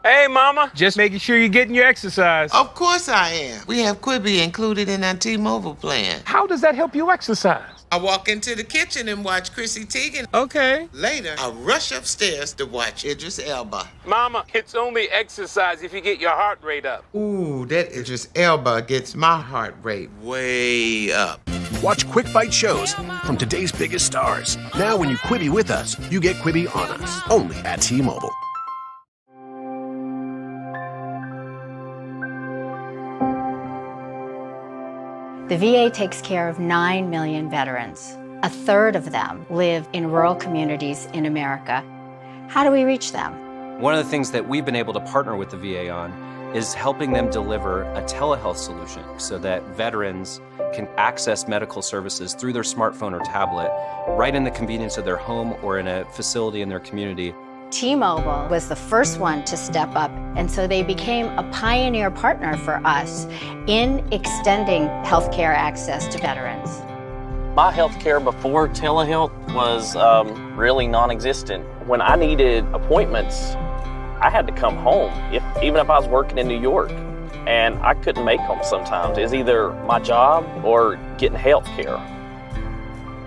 Hey, Mama. Just making sure you're getting your exercise. Of course I am. We have Quibi included in our T-Mobile plan. How does that help you exercise? I walk into the kitchen and watch Chrissy Teigen. Okay. Later, I rush upstairs to watch Idris Elba. Mama, it's only exercise if you get your heart rate up. Ooh, that Idris Elba gets my heart rate way up. Watch quick bite shows from today's biggest stars. Now when you Quibi with us, you get Quibi on us. Only at T-Mobile. The VA takes care of 9 million veterans. A third of them live in rural communities in America. How do we reach them? One of the things that we've been able to partner with the VA on is helping them deliver a telehealth solution so that veterans can access medical services through their smartphone or tablet right in the convenience of their home or in a facility in their community. T-Mobile was the first one to step up, and so they became a pioneer partner for us in extending healthcare access to veterans. My healthcare before telehealth was really non-existent. When I needed appointments, I had to come home, even if I was working in New York, and I couldn't make them sometimes. It's either my job or getting healthcare.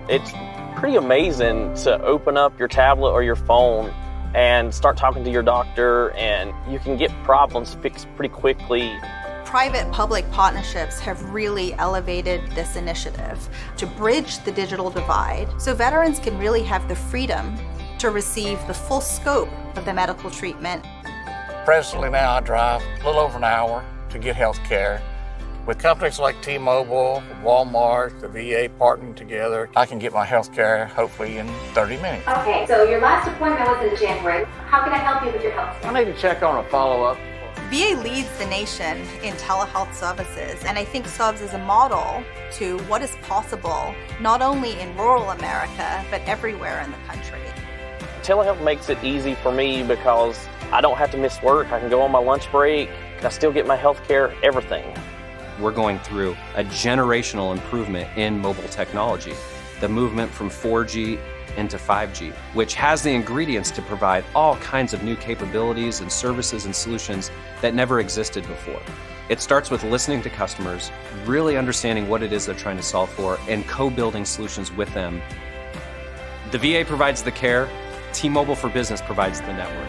It's pretty amazing to open up your tablet or your phone and start talking to your doctor, and you can get problems fixed pretty quickly. Private-public partnerships have really elevated this initiative to bridge the digital divide so veterans can really have the freedom to receive the full scope of the medical treatment. Presently now I drive a little over an hour to get health care. With companies like T-Mobile, Walmart, the VA partnering together, I can get my health care hopefully in 30 minutes. Okay, so your last appointment was in January. How can I help you with your health care? I need to check on a follow-up. VA leads the nation in telehealth services, and I think serves as a model to what is possible, not only in rural America, but everywhere in the country. Telehealth makes it easy for me because I don't have to miss work. I can go on my lunch break. I still get my health care, everything. We're going through a generational improvement in mobile technology, the movement from 4G into 5G, which has the ingredients to provide all kinds of new capabilities and services and solutions that never existed before. It starts with listening to customers, really understanding what it is they're trying to solve for, and co-building solutions with them. The VA provides the care, T-Mobile for Business provides the network.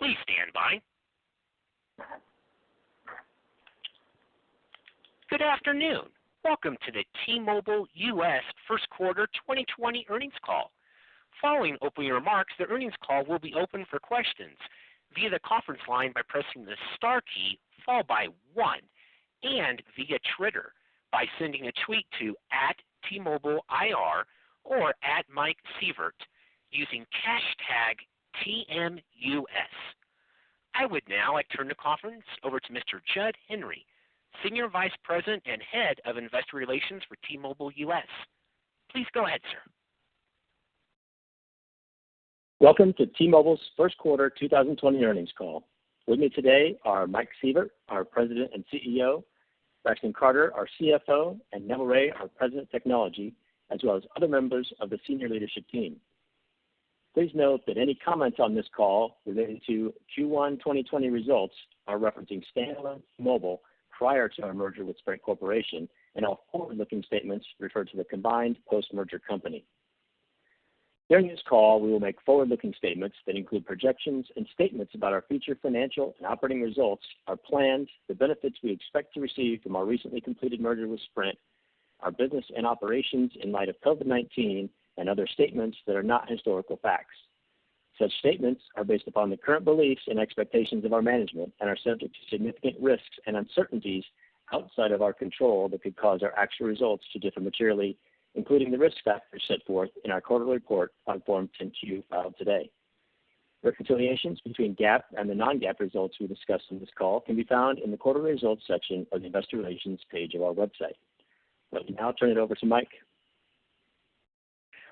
Please stand by. Good afternoon. Welcome to the T-Mobile US First Quarter 2020 earnings call. Following opening remarks, the earnings call will be open for questions via the conference line by pressing the star key followed by 1, and via Twitter by sending a tweet to @TMobileIR or @MikeSievert using hashtag TMUS. I would now like to turn the conference over to Mr. Judd Henry, Senior Vice President and Head of Investor Relations for T-Mobile US. Please go ahead, sir. Welcome to T-Mobile's First Quarter 2020 earnings call. With me today are Mike Sievert, our President and CEO, Braxton Carter, our CFO, and Neville Ray, our President of Technology, as well as other members of the senior leadership team. Please note that any comments on this call related to Q1 2020 results are referencing standalone T-Mobile prior to our merger with Sprint Corporation, and all forward-looking statements refer to the combined post-merger company. During this call, we will make forward-looking statements that include projections and statements about our future financial and operating results, our plans, the benefits we expect to receive from our recently completed merger with Sprint, our business and operations in light of COVID-19, and other statements that are not historical facts. Such statements are based upon the current beliefs and expectations of our management and are subject to significant risks and uncertainties outside of our control that could cause our actual results to differ materially, including the risk factors set forth in our quarterly report on Form 10-Q filed today. Reconciliations between GAAP and the non-GAAP results we discuss in this call can be found in the quarterly results section of the Investor Relations page of our website. Let me now turn it over to Mike.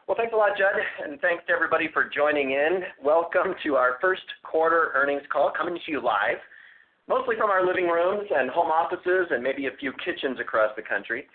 Well, thanks a lot, Judd, and thanks to everybody for joining in. Welcome to our first quarter earnings call, coming to you live, mostly from our living rooms and home offices and maybe a few kitchens across the country.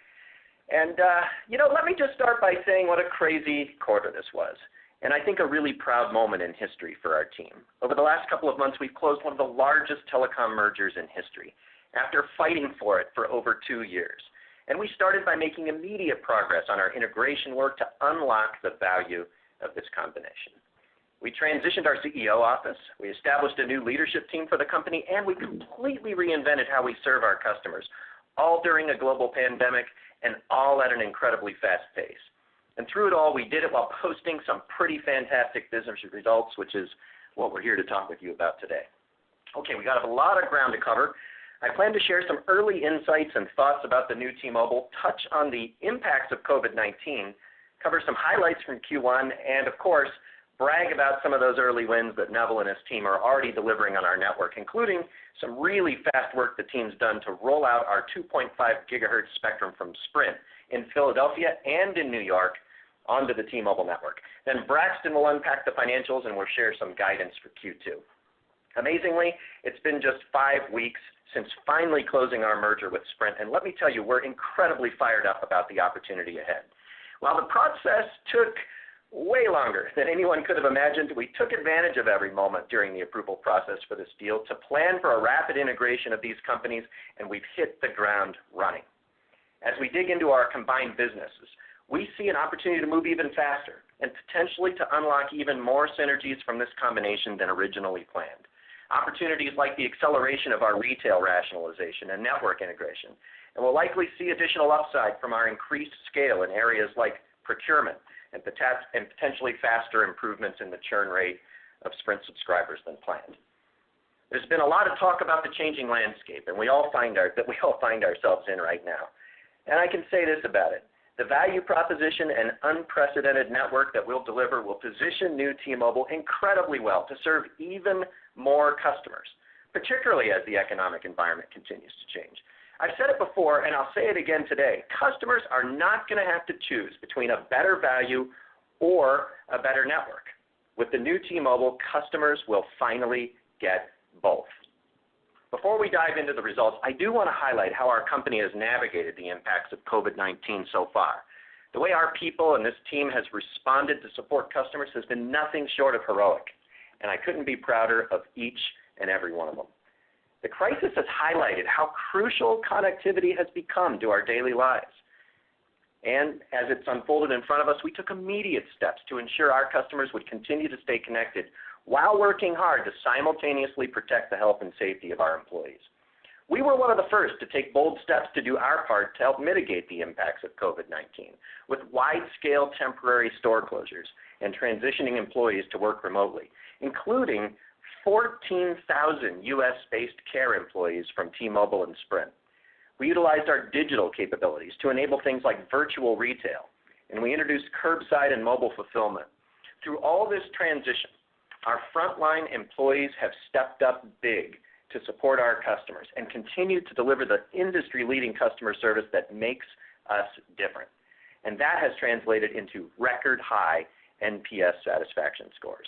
And, let me just start by saying what a crazy quarter this was, and I think a really proud moment in history for our team. Over the last couple of months, we've closed one of the largest telecom mergers in history after fighting for it for over 2 years. And we started by making immediate progress on our integration work to unlock the value of this combination. We transitioned our CEO office, we established a new leadership team for the company, and we completely reinvented how we serve our customers, all during a global pandemic and all at an incredibly fast pace. And through it all, we did it while posting some pretty fantastic business results, which is what we're here to talk with you about today. Okay, we got a lot of ground to cover. I plan to share some early insights and thoughts about the new T-Mobile, touch on the impacts of COVID-19, cover some highlights from Q1, and of course, brag about some of those early wins that Neville and his team are already delivering on our network, including some really fast work the team's done to roll out our 2.5 gigahertz spectrum from Sprint in Philadelphia and in New York onto the T-Mobile network. Then Braxton will unpack the financials and we'll share some guidance for Q2. Amazingly, it's been just 5 weeks since finally closing our merger with Sprint, and let me tell you, we're incredibly fired up about the opportunity ahead. While the process took way longer than anyone could have imagined, we took advantage of every moment during the approval process for this deal to plan for a rapid integration of these companies, and we've hit the ground running. As we dig into our combined businesses, we see an opportunity to move even faster and potentially to unlock even more synergies from this combination than originally planned. Opportunities like the acceleration of our retail rationalization and network integration, and we'll likely see additional upside from our increased scale in areas like procurement and potentially faster improvements in the churn rate of Sprint subscribers than planned. There's been a lot of talk about the changing landscape, and we all find ourselves in right now. And I can say this about it. The value proposition and unprecedented network that we'll deliver will position new T-Mobile incredibly well to serve even more customers, particularly as the economic environment continues to change. I've said it before, and I'll say it again today. Customers are not going to have to choose between a better value or a better network. With the new T-Mobile, customers will finally get both. Before we dive into the results, I do want to highlight how our company has navigated the impacts of COVID-19 so far. The way our people and this team has responded to support customers has been nothing short of heroic, and I couldn't be prouder of each and every one of them. The crisis has highlighted how crucial connectivity has become to our daily lives. And as it's unfolded in front of us, we took immediate steps to ensure our customers would continue to stay connected while working hard to simultaneously protect the health and safety of our employees. We were one of the first to take bold steps to do our part to help mitigate the impacts of COVID-19 with wide-scale temporary store closures and transitioning employees to work remotely, including 14,000 U.S.-based care employees from T-Mobile and Sprint. We utilized our digital capabilities to enable things like virtual retail, and we introduced curbside and mobile fulfillment. Through all this transition, our frontline employees have stepped up big to support our customers and continue to deliver the industry-leading customer service that makes us different. And that has translated into record-high NPS satisfaction scores.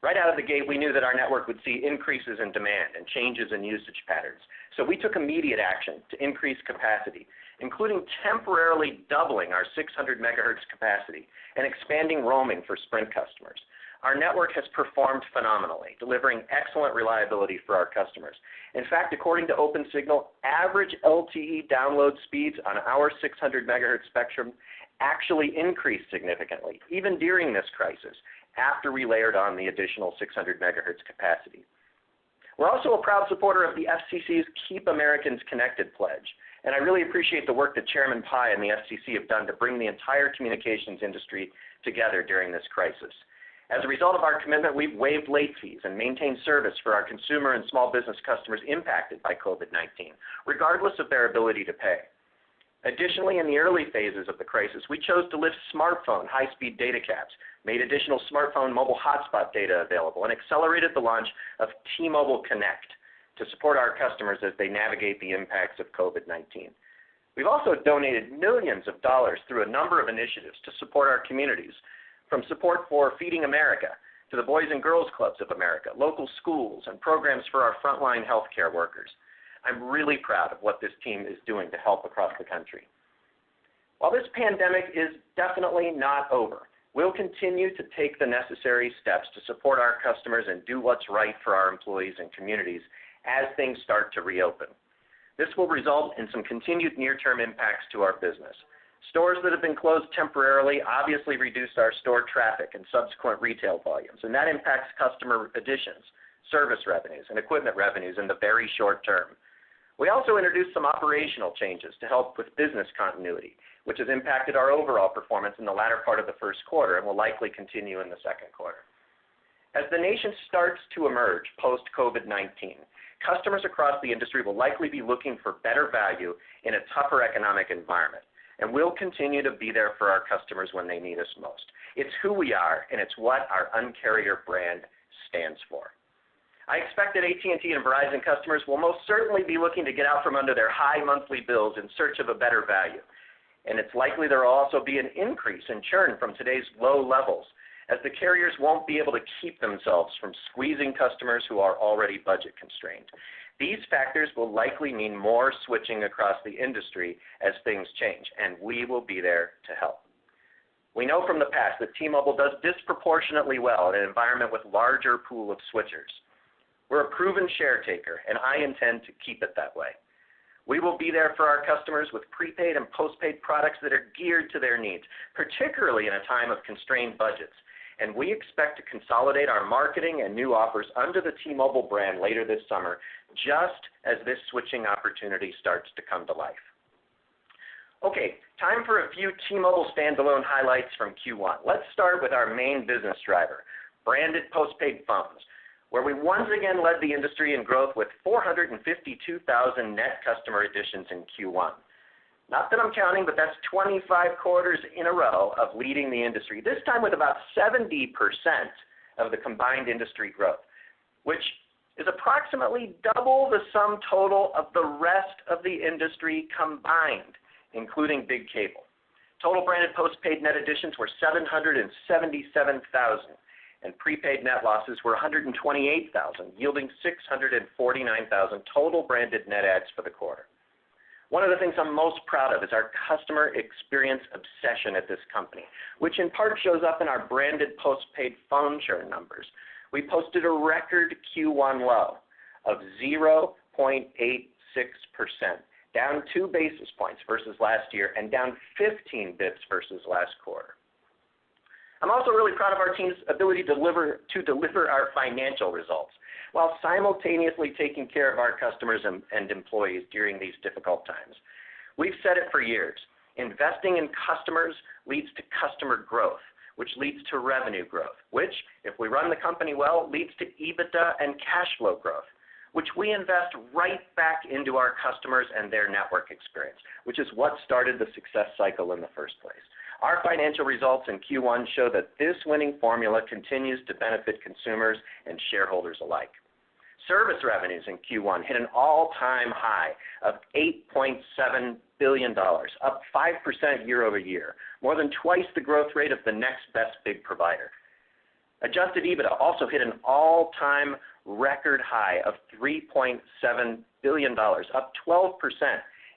Right out of the gate, we knew that our network would see increases in demand and changes in usage patterns. So we took immediate action to increase capacity, including temporarily doubling our 600 megahertz capacity and expanding roaming for Sprint customers. Our network has performed phenomenally, delivering excellent reliability for our customers. In fact, according to OpenSignal, average LTE download speeds on our 600 megahertz spectrum actually increased significantly, even during this crisis, after we layered on the additional 600 megahertz capacity. We're also a proud supporter of the FCC's Keep Americans Connected pledge, and I really appreciate the work that Chairman Pai and the FCC have done to bring the entire communications industry together during this crisis. As a result of our commitment, we've waived late fees and maintained service for our consumer and small business customers impacted by COVID-19, regardless of their ability to pay. Additionally, in the early phases of the crisis, we chose to lift smartphone high-speed data caps, made additional smartphone mobile hotspot data available, and accelerated the launch of T-Mobile Connect to support our customers as they navigate the impacts of COVID-19. We've also donated millions of dollars through a number of initiatives to support our communities, from support for Feeding America to the Boys and Girls Clubs of America, local schools, and programs for our frontline healthcare workers. I'm really proud of what this team is doing to help across the country. While this pandemic is definitely not over, we'll continue to take the necessary steps to support our customers and do what's right for our employees and communities as things start to reopen. This will result in some continued near-term impacts to our business. Stores that have been closed temporarily obviously reduced our store traffic and subsequent retail volumes, and that impacts customer additions, service revenues, and equipment revenues in the very short term. We also introduced some operational changes to help with business continuity, which has impacted our overall performance in the latter part of the first quarter and will likely continue in the second quarter. As the nation starts to emerge post-COVID-19, customers across the industry will likely be looking for better value in a tougher economic environment, and we'll continue to be there for our customers when they need us most. It's who we are, and it's what our Un-carrier brand stands for. I expect that AT&T and Verizon customers will most certainly be looking to get out from under their high monthly bills in search of a better value. And it's likely there will also be an increase in churn from today's low levels, as the carriers won't be able to keep themselves from squeezing customers who are already budget constrained. These factors will likely mean more switching across the industry as things change, and we will be there to help. We know from the past that T-Mobile does disproportionately well in an environment with larger pool of switchers. We're a proven share taker, and I intend to keep it that way. We will be there for our customers with prepaid and postpaid products that are geared to their needs, particularly in a time of constrained budgets. And we expect to consolidate our marketing and new offers under the T-Mobile brand later this summer, just as this switching opportunity starts to come to life. Okay, time for a few T-Mobile standalone highlights from Q1. Let's start with our main business driver, branded postpaid phones, where we once again led the industry in growth with 452,000 net customer additions in Q1. Not that I'm counting, but that's 25 quarters in a row of leading the industry, this time with about 70% of the combined industry growth, which is approximately double the sum total of the rest of the industry combined, including big cable. Total branded postpaid net additions were 777,000, and prepaid net losses were 128,000, yielding 649,000 total branded net adds for the quarter. One of the things I'm most proud of is our customer experience obsession at this company, which in part shows up in our branded postpaid phone churn numbers. We posted a record Q1 low of 0.86%, down 2 basis points versus last year and down 15 bits versus last quarter. I'm also really proud of our team's ability to deliver our financial results while simultaneously taking care of our customers and employees during these difficult times. We've said it for years. Investing in customers leads to customer growth, which leads to revenue growth, which, if we run the company well, leads to EBITDA and cash flow growth, which we invest right back into our customers and their network experience, which is what started the success cycle in the first place. Our financial results in Q1 show that this winning formula continues to benefit consumers and shareholders alike. Service revenues in Q1 hit an all-time high of $8.7 billion, up 5% year over year, more than twice the growth rate of the next best big provider. Adjusted EBITDA also hit an all-time record high of $3.7 billion, up 12%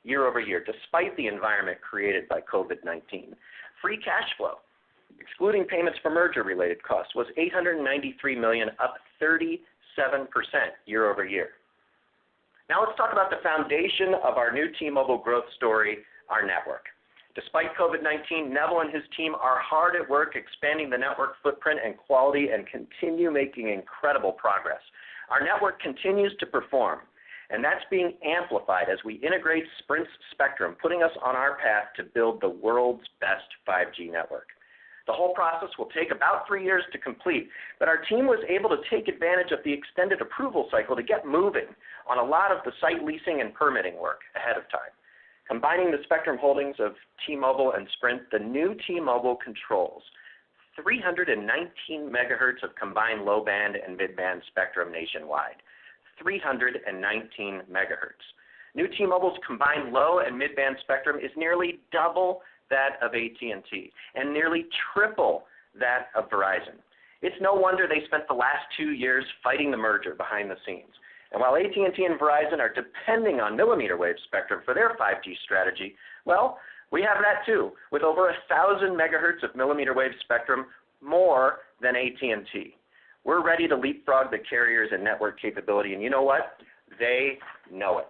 year over year, despite the environment created by COVID-19. Free cash flow, excluding payments for merger-related costs, was $893 million, up 37% year over year. Now let's talk about the foundation of our new T-Mobile growth story, our network. Despite COVID-19, Neville and his team are hard at work expanding the network footprint and quality and continue making incredible progress. Our network continues to perform, and that's being amplified as we integrate Sprint's spectrum, putting us on our path to build the world's best 5G network. The whole process will take about 3 years to complete, but our team was able to take advantage of the extended approval cycle to get moving on a lot of the site leasing and permitting work ahead of time. Combining the spectrum holdings of T-Mobile and Sprint, the new T-Mobile controls 319 megahertz of combined low-band and mid-band spectrum nationwide. 319 megahertz. New T-Mobile's combined low and mid-band spectrum is nearly double that of AT&T and nearly triple that of Verizon. It's no wonder they spent the last 2 years fighting the merger behind the scenes. And while AT&T and Verizon are depending on millimeter wave spectrum for their 5G strategy, well, we have that too, with over 1,000 megahertz of millimeter wave spectrum, more than AT&T. We're ready to leapfrog the carriers and network capability, and you know what? They know it.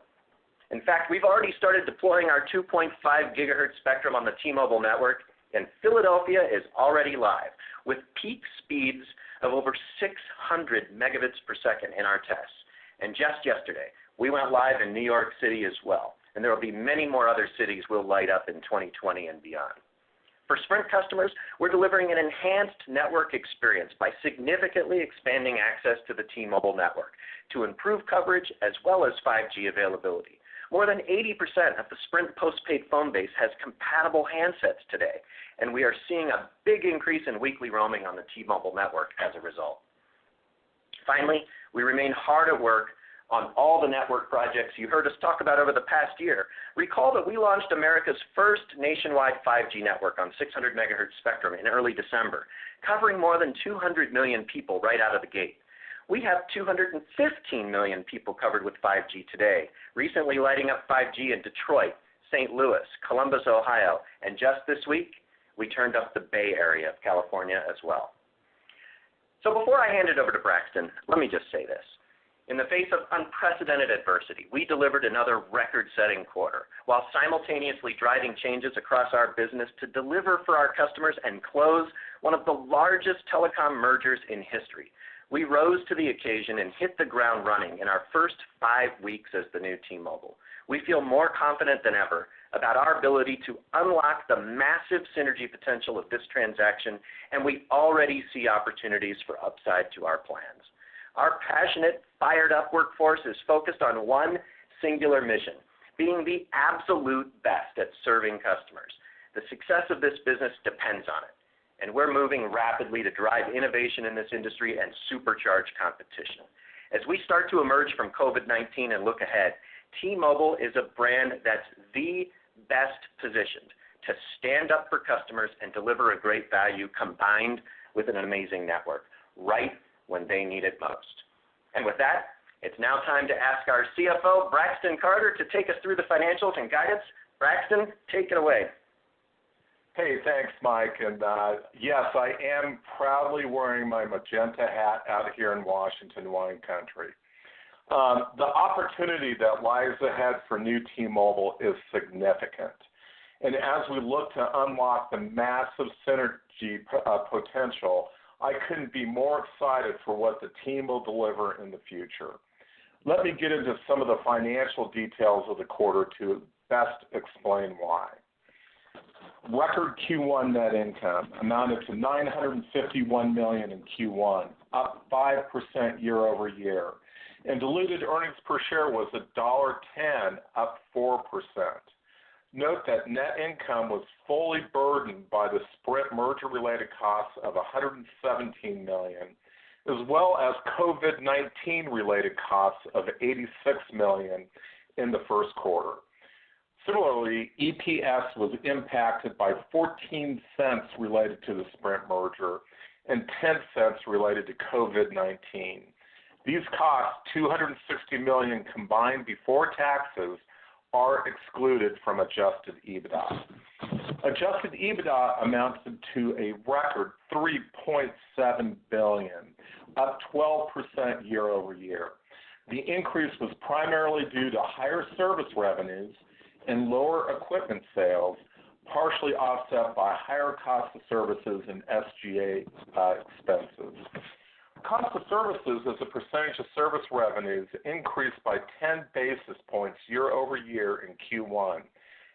In fact, we've already started deploying our 2.5 gigahertz spectrum on the T-Mobile network, and Philadelphia is already live, with peak speeds of over 600 megabits per second in our tests. And just yesterday, we went live in New York City as well, and there will be many more other cities we'll light up in 2020 and beyond. For Sprint customers, we're delivering an enhanced network experience by significantly expanding access to the T-Mobile network to improve coverage as well as 5G availability. More than 80% of the Sprint postpaid phone base has compatible handsets today, and we are seeing a big increase in weekly roaming on the T-Mobile network as a result. Finally, we remain hard at work on all the network projects you heard us talk about over the past year. Recall that we launched America's first nationwide 5G network on 600 megahertz spectrum in early December, covering more than 200 million people right out of the gate. We have 215 million people covered with 5G today, recently lighting up 5G in Detroit, St. Louis, Columbus, Ohio, and just this week, we turned up the Bay Area of California as well. So before I hand it over to Braxton, let me just say this. In the face of unprecedented adversity, we delivered another record-setting quarter while simultaneously driving changes across our business to deliver for our customers and close one of the largest telecom mergers in history. We rose to the occasion and hit the ground running in our first 5 weeks as the new T-Mobile. We feel more confident than ever about our ability to unlock the massive synergy potential of this transaction, and we already see opportunities for upside to our plans. Our passionate, fired-up workforce is focused on one singular mission, being the absolute best at serving customers. The success of this business depends on it, and we're moving rapidly to drive innovation in this industry and supercharge competition. As we start to emerge from COVID-19 and look ahead, T-Mobile is a brand that's the best positioned to stand up for customers and deliver a great value combined with an amazing network right when they need it most. And with that, it's now time to ask our CFO, Braxton Carter, to take us through the financials and guidance. Braxton, take it away. Hey, thanks, Mike. And yes, I am proudly wearing my magenta hat out here in Washington, wine country. The opportunity that lies ahead for new T-Mobile is significant. And as we look to unlock the massive synergy potential, I couldn't be more excited for what the team will deliver in the future. Let me get into some of the financial details of the quarter to best explain why. Record Q1 net income amounted to $951 million in Q1, up 5% year over year, and diluted earnings per share was $1.10, up 4%. Note that net income was fully burdened by the Sprint merger-related costs of $117 million, as well as COVID-19 related costs of $86 million in the first quarter. Similarly, EPS was impacted by 14 cents related to the Sprint merger and 10 cents related to COVID-19. These costs, $260 million combined before taxes, are excluded from adjusted EBITDA. Adjusted EBITDA amounted to a record $3.7 billion, up 12% year over year. The increase was primarily due to higher service revenues and lower equipment sales, partially offset by higher cost of services and SG&A expenses. Cost of services as a percentage of service revenues increased by 10 basis points year over year in Q1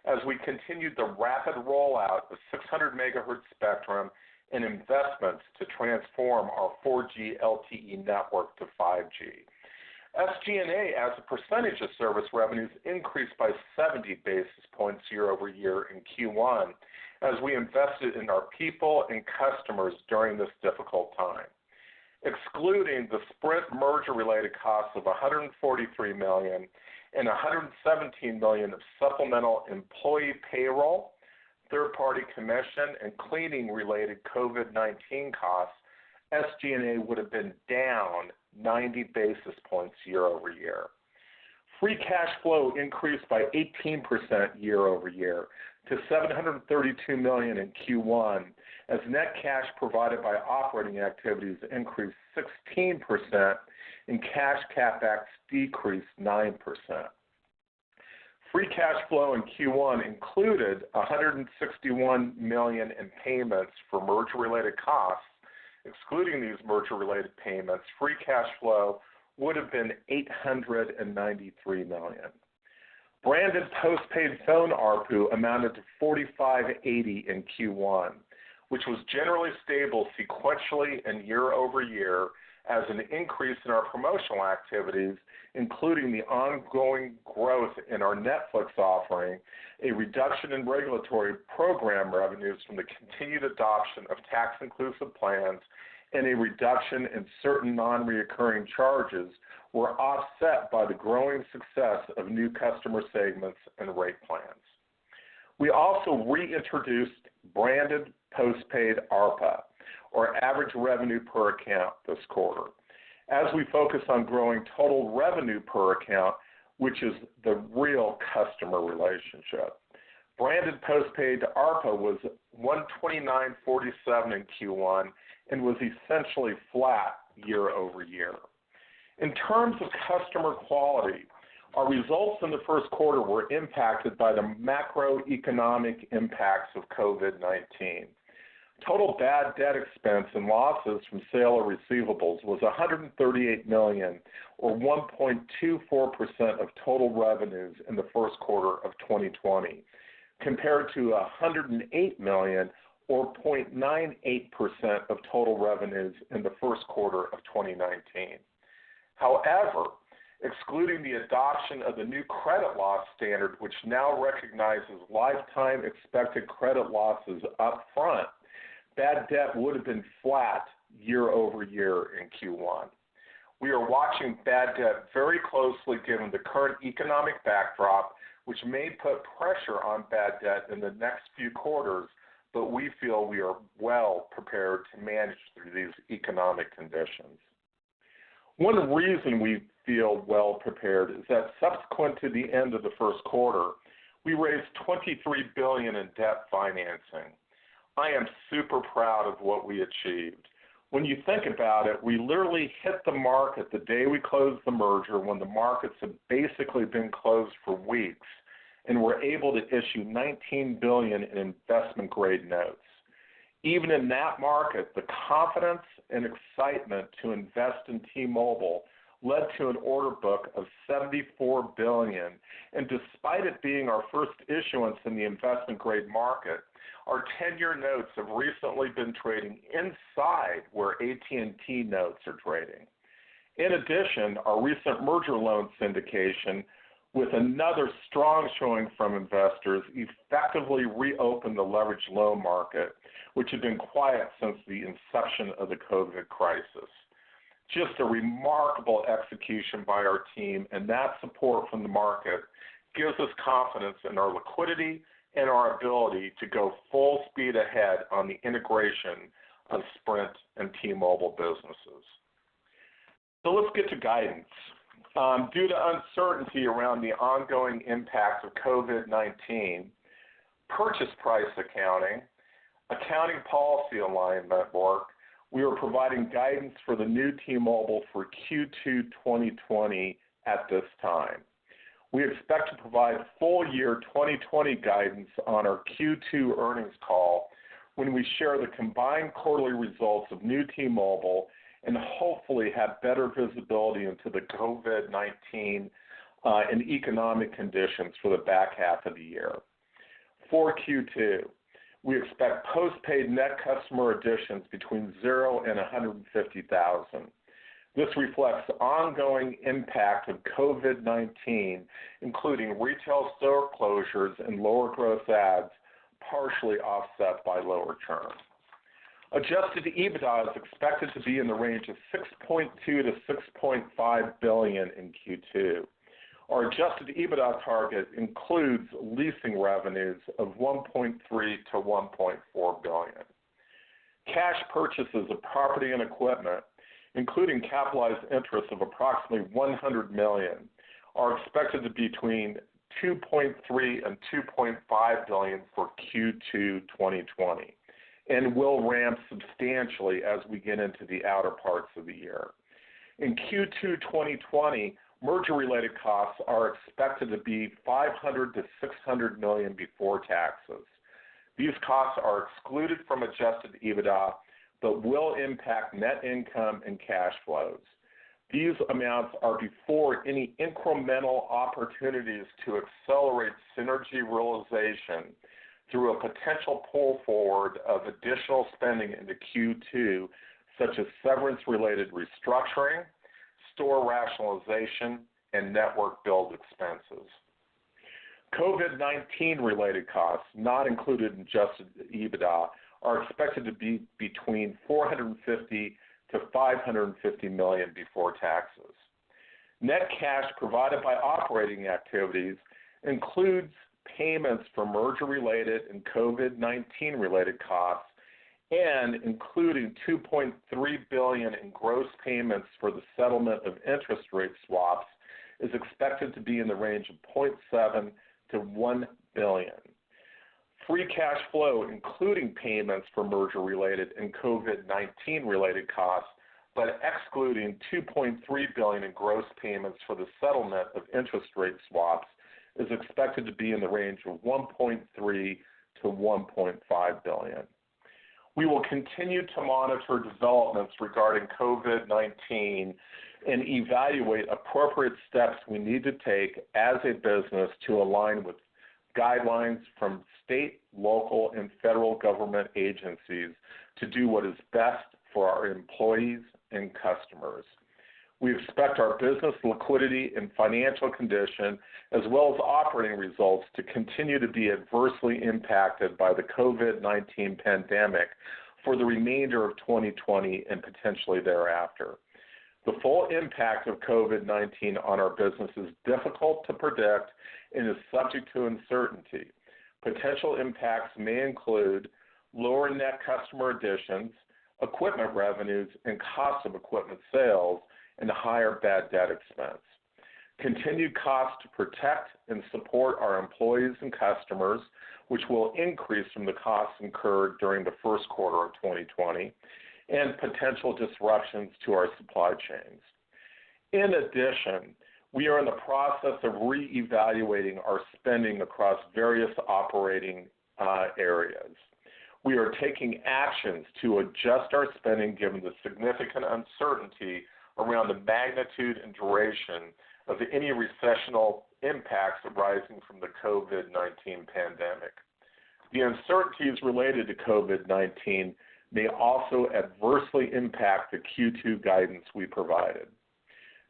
as we continued the rapid rollout of 600 megahertz spectrum and investments to transform our 4G LTE network to 5G. SG&A as a percentage of service revenues increased by 70 basis points year over year in Q1 as we invested in our people and customers during this difficult time. Excluding the Sprint merger-related costs of $143 million and $117 million of supplemental employee payroll, third-party commission, and cleaning-related COVID-19 costs, SG&A would have been down 90 basis points year over year. Free cash flow increased by 18% year over year to $732 million in Q1 as net cash provided by operating activities increased 16% and cash CapEx decreased 9%. Free cash flow in Q1 included $161 million in payments for merger-related costs. Excluding these merger-related payments, free cash flow would have been $893 million. Branded postpaid phone ARPU amounted to $45.80 in Q1, which was generally stable sequentially and year over year as an increase in our promotional activities, including the ongoing growth in our Netflix offering, a reduction in regulatory program revenues from the continued adoption of tax-inclusive plans, and a reduction in certain non-reoccurring charges were offset by the growing success of new customer segments and rate plans. We also reintroduced branded postpaid ARPA, or average revenue per account, this quarter, as we focus on growing total revenue per account, which is the real customer relationship. Branded postpaid ARPA was $129.47 in Q1 and was essentially flat year over year. In terms of customer quality, our results in the first quarter were impacted by the macroeconomic impacts of COVID-19. Total bad debt expense and losses from sale of receivables was $138 million, or 1.24% of total revenues in the first quarter of 2020, compared to $108 million, or 0.98% of total revenues in the first quarter of 2019. However, excluding the adoption of the new credit loss standard, which now recognizes lifetime expected credit losses up front, bad debt would have been flat year over year in Q1. We are watching bad debt very closely given the current economic backdrop, which may put pressure on bad debt in the next few quarters, but we feel we are well prepared to manage through these economic conditions. One reason we feel well prepared is that subsequent to the end of the first quarter, we raised $23 billion in debt financing. I am super proud of what we achieved. When you think about it, we literally hit the market the day we closed the merger when the markets had basically been closed for weeks, and were able to issue $19 billion in investment-grade notes. Even in that market, the confidence and excitement to invest in T-Mobile led to an order book of $74 billion, and despite it being our first issuance in the investment-grade market, our 10-year notes have recently been trading inside where AT&T notes are trading. In addition, our recent merger loan syndication, with another strong showing from investors, effectively reopened the leveraged loan market, which had been quiet since the inception of the COVID crisis. Just a remarkable execution by our team, and that support from the market gives us confidence in our liquidity and our ability to go full speed ahead on the integration of Sprint and T-Mobile businesses. So let's get to guidance. Due to uncertainty around the ongoing impact of COVID-19, purchase price accounting policy alignment work, we are providing guidance for the new T-Mobile for Q2 2020 at this time. We expect to provide full year 2020 guidance on our Q2 earnings call when we share the combined quarterly results of new T-Mobile and hopefully have better visibility into the COVID-19 and economic conditions for the back half of the year. For Q2, we expect postpaid net customer additions between 0 and 150,000. This reflects ongoing impact of COVID-19, including retail store closures and lower gross adds, partially offset by lower churn. Adjusted EBITDA is expected to be in the range of $6.2 to $6.5 billion in Q2. Our adjusted EBITDA target includes leasing revenues of $1.3 to $1.4 billion. Cash purchases of property and equipment, including capitalized interest of approximately $100 million, are expected to be between $2.3 and $2.5 billion for Q2 2020. And will ramp substantially as we get into the outer parts of the year. In Q2 2020, merger-related costs are expected to be $500 to $600 million before taxes. These costs are excluded from adjusted EBITDA, but will impact net income and cash flows. These amounts are before any incremental opportunities to accelerate synergy realization through a potential pull forward of additional spending into Q2, such as severance-related restructuring, store rationalization, and network build expenses. COVID-19 related costs, not included in adjusted EBITDA, are expected to be between $450 to $550 million before taxes. Net cash provided by operating activities includes payments for merger-related and COVID-19-related costs, and including $2.3 billion in gross payments for the settlement of interest rate swaps, is expected to be in the range of $0.7 to $1 billion. Free cash flow, including payments for merger-related and COVID-19-related costs, but excluding $2.3 billion in gross payments for the settlement of interest rate swaps, is expected to be in the range of $1.3 to $1.5 billion. We will continue to monitor developments regarding COVID-19 and evaluate appropriate steps we need to take as a business to align with guidelines from state, local, and federal government agencies to do what is best for our employees and customers. We expect our business liquidity and financial condition, as well as operating results, to continue to be adversely impacted by the COVID-19 pandemic for the remainder of 2020 and potentially thereafter. The full impact of COVID-19 on our business is difficult to predict and is subject to uncertainty. Potential impacts may include lower net customer additions, equipment revenues and cost of equipment sales, and higher bad debt expense. Continued costs to protect and support our employees and customers, which will increase from the costs incurred during the first quarter of 2020, and potential disruptions to our supply chains. In addition, we are in the process of reevaluating our spending across various operating areas. We are taking actions to adjust our spending given the significant uncertainty around the magnitude and duration of any recessional impacts arising from the COVID-19 pandemic. The uncertainties related to COVID-19 may also adversely impact the Q2 guidance we provided.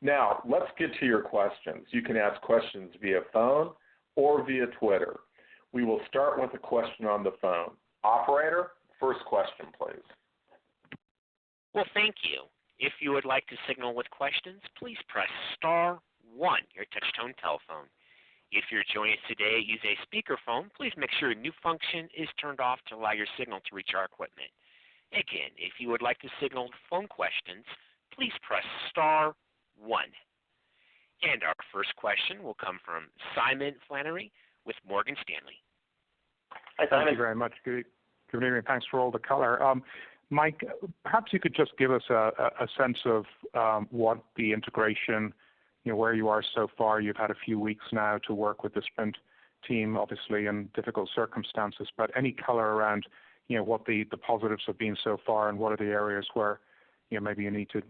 Now, let's get to your questions. You can ask questions via phone or via Twitter. We will start with a question on the phone. Operator, first question, please. Well, thank you. If you would like to signal with questions, please press *1, your touch-tone telephone. If you're joining us today using a speakerphone, please make sure mute function is turned off to allow your signal to reach our equipment. Again, if you would like to signal phone questions, please press *1. And our first question will come from Simon Flannery with Morgan Stanley. Hi, Simon. Thank you very much. Good evening. Thanks for all the color. Mike, perhaps you could just give us a sense of what the integration, where you are so far. You've had a few weeks now to work with the Sprint team, obviously in difficult circumstances, but any color around, what the positives have been so far and what are the areas where, maybe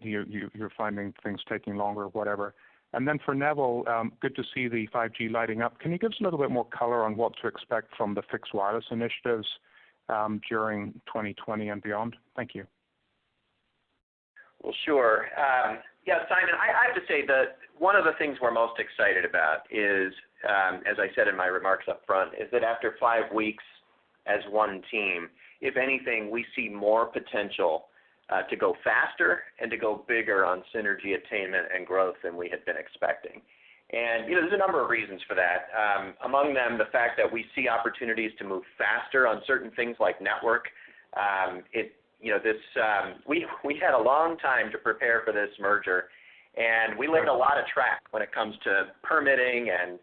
you're finding things taking longer or whatever. And then for Neville, good to see the 5G lighting up. Can you give us a little bit more color on what to expect from the fixed wireless initiatives during 2020 and beyond? Thank you. Well, sure. Simon, I have to say that one of the things we're most excited about is, as I said in my remarks up front, is that after 5 weeks as one team, if anything, we see more potential to go faster and to go bigger on synergy attainment and growth than we had been expecting. And there's a number of reasons for that. Among them, the fact that we see opportunities to move faster on certain things like network. We had a long time to prepare for this merger, and we laid a lot of track when it comes to permitting and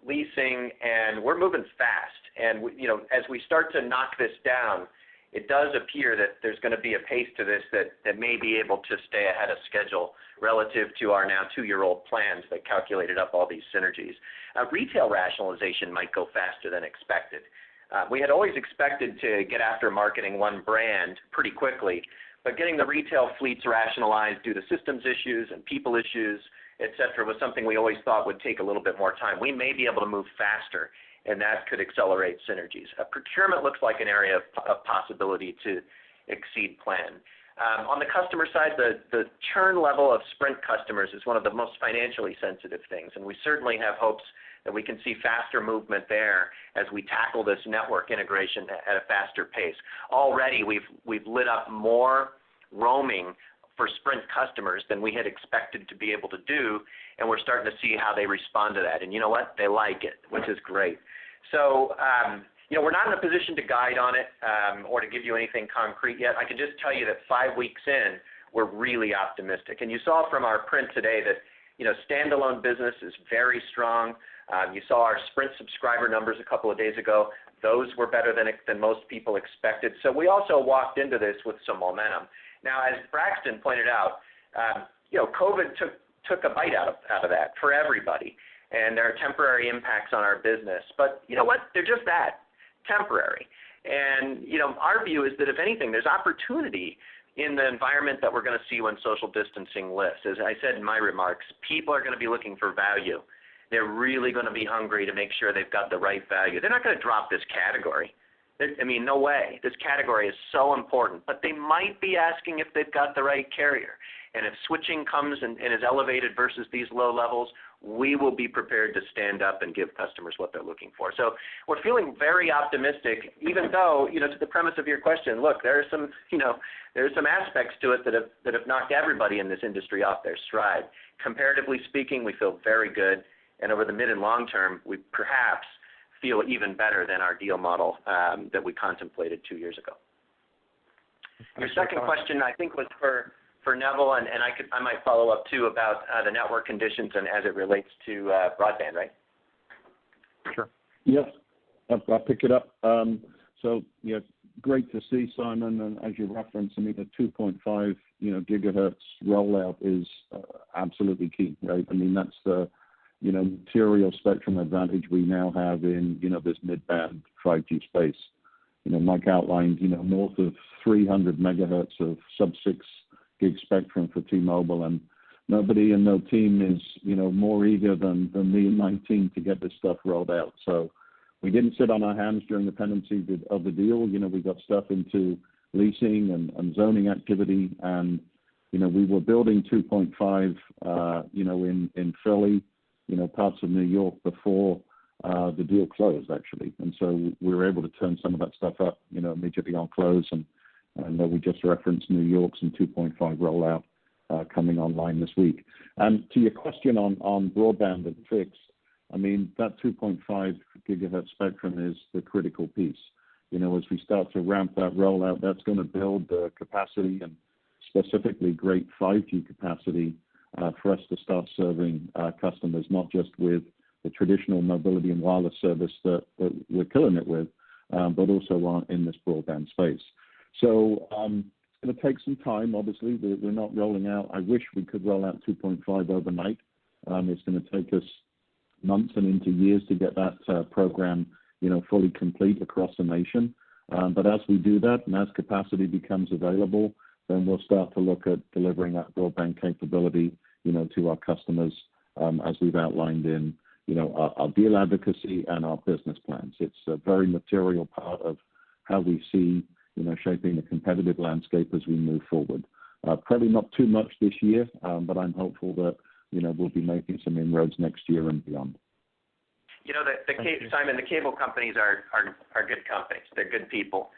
leasing, and we're moving fast. And as we start to knock this down, it does appear that there's going to be a pace to this that may be able to stay ahead of schedule relative to our now 2-year-old plans that calculated up all these synergies. Retail rationalization might go faster than expected. We had always expected to get after marketing one brand pretty quickly, but getting the retail fleets rationalized due to systems issues and people issues, et cetera, was something we always thought would take a little bit more time. We may be able to move faster, and that could accelerate synergies. Procurement looks like an area of possibility to exceed plan. On the customer side, the churn level of Sprint customers is one of the most financially sensitive things, and we certainly have hopes that we can see faster movement there as we tackle this network integration at a faster pace. Already, we've lit up more roaming for Sprint customers than we had expected to be able to do, and we're starting to see how they respond to that. And you know what? They like it, which is great. So, we're not in a position to guide on it or to give you anything concrete yet. I can just tell you that 5 weeks in, we're really optimistic. And you saw from our print today that, standalone business is very strong. You saw our Sprint subscriber numbers a couple of days ago. Those were better than most people expected. So we also walked into this with some momentum. Now, as Braxton pointed out, COVID took a bite out of that for everybody, and there are temporary impacts on our business. But you know what? They're just that, temporary. And our view is that if anything, there's opportunity in the environment that we're going to see when social distancing lifts. As I said in my remarks, people are going to be looking for value. They're really going to be hungry to make sure they've got the right value. They're not going to drop this category. No way. This category is so important. But they might be asking if they've got the right carrier. And if switching comes and is elevated versus these low levels, we will be prepared to stand up and give customers what they're looking for. So we're feeling very optimistic, even though, to the premise of your question, look, there's some aspects to it that have knocked everybody in this industry off their stride. Comparatively speaking, we feel very good. And over the mid and long term, we perhaps feel even better than our deal model that we contemplated 2 years ago. Your second question, I think, was for Neville, and I might follow up too about the network conditions and as it relates to broadband, right? Sure. Yes, I'll pick it up. Great to see, Simon, and as you referenced, the 2.5 gigahertz rollout is absolutely key, right? I mean, that's the, material spectrum advantage we now have in, this mid-band 5G space. Mike outlined, north of 300 megahertz of sub-6 gig spectrum for T-Mobile, and nobody in no team is, more eager than me and my team to get this stuff rolled out. So we didn't sit on our hands during the pendency of the deal. We got stuff into leasing and zoning activity, and, we were building 2.5, in Philly, parts of New York before the deal closed, actually. And so we were able to turn some of that stuff up, immediately on close. And we just referenced New York's and 2.5 rollout coming online this week. And to your question on broadband and fixed, I mean, that 2.5 gigahertz spectrum is the critical piece. As we start to ramp that rollout, that's going to build the capacity and specifically great 5G capacity for us to start serving customers, not just with the traditional mobility and wireless service that we're killing it with, but also in this broadband space. So it's going to take some time, obviously. We're not rolling out. I wish we could roll out 2.5 overnight. It's going to take us months and into years to get that program, fully complete across the nation. But as we do that and as capacity becomes available, then we'll start to look at delivering that broadband capability, to our customers, as we've outlined in, our deal advocacy and our business plans. It's a very material part of how we see, shaping the competitive landscape as we move forward. Probably not too much this year, but I'm hopeful that, we'll be making some inroads next year and beyond. Simon, the cable companies are good companies. They're good people.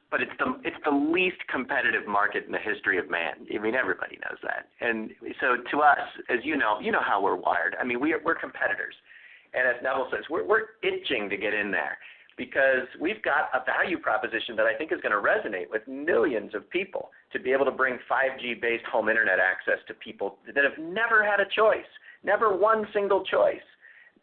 But it's the least competitive market in the history of man. I mean, everybody knows that. And so to us, as you know how we're wired. I mean, we're competitors. And as Neville says, we're itching to get in there because we've got a value proposition that I think is going to resonate with millions of people to be able to bring 5G-based home internet access to people that have never had a choice, never one single choice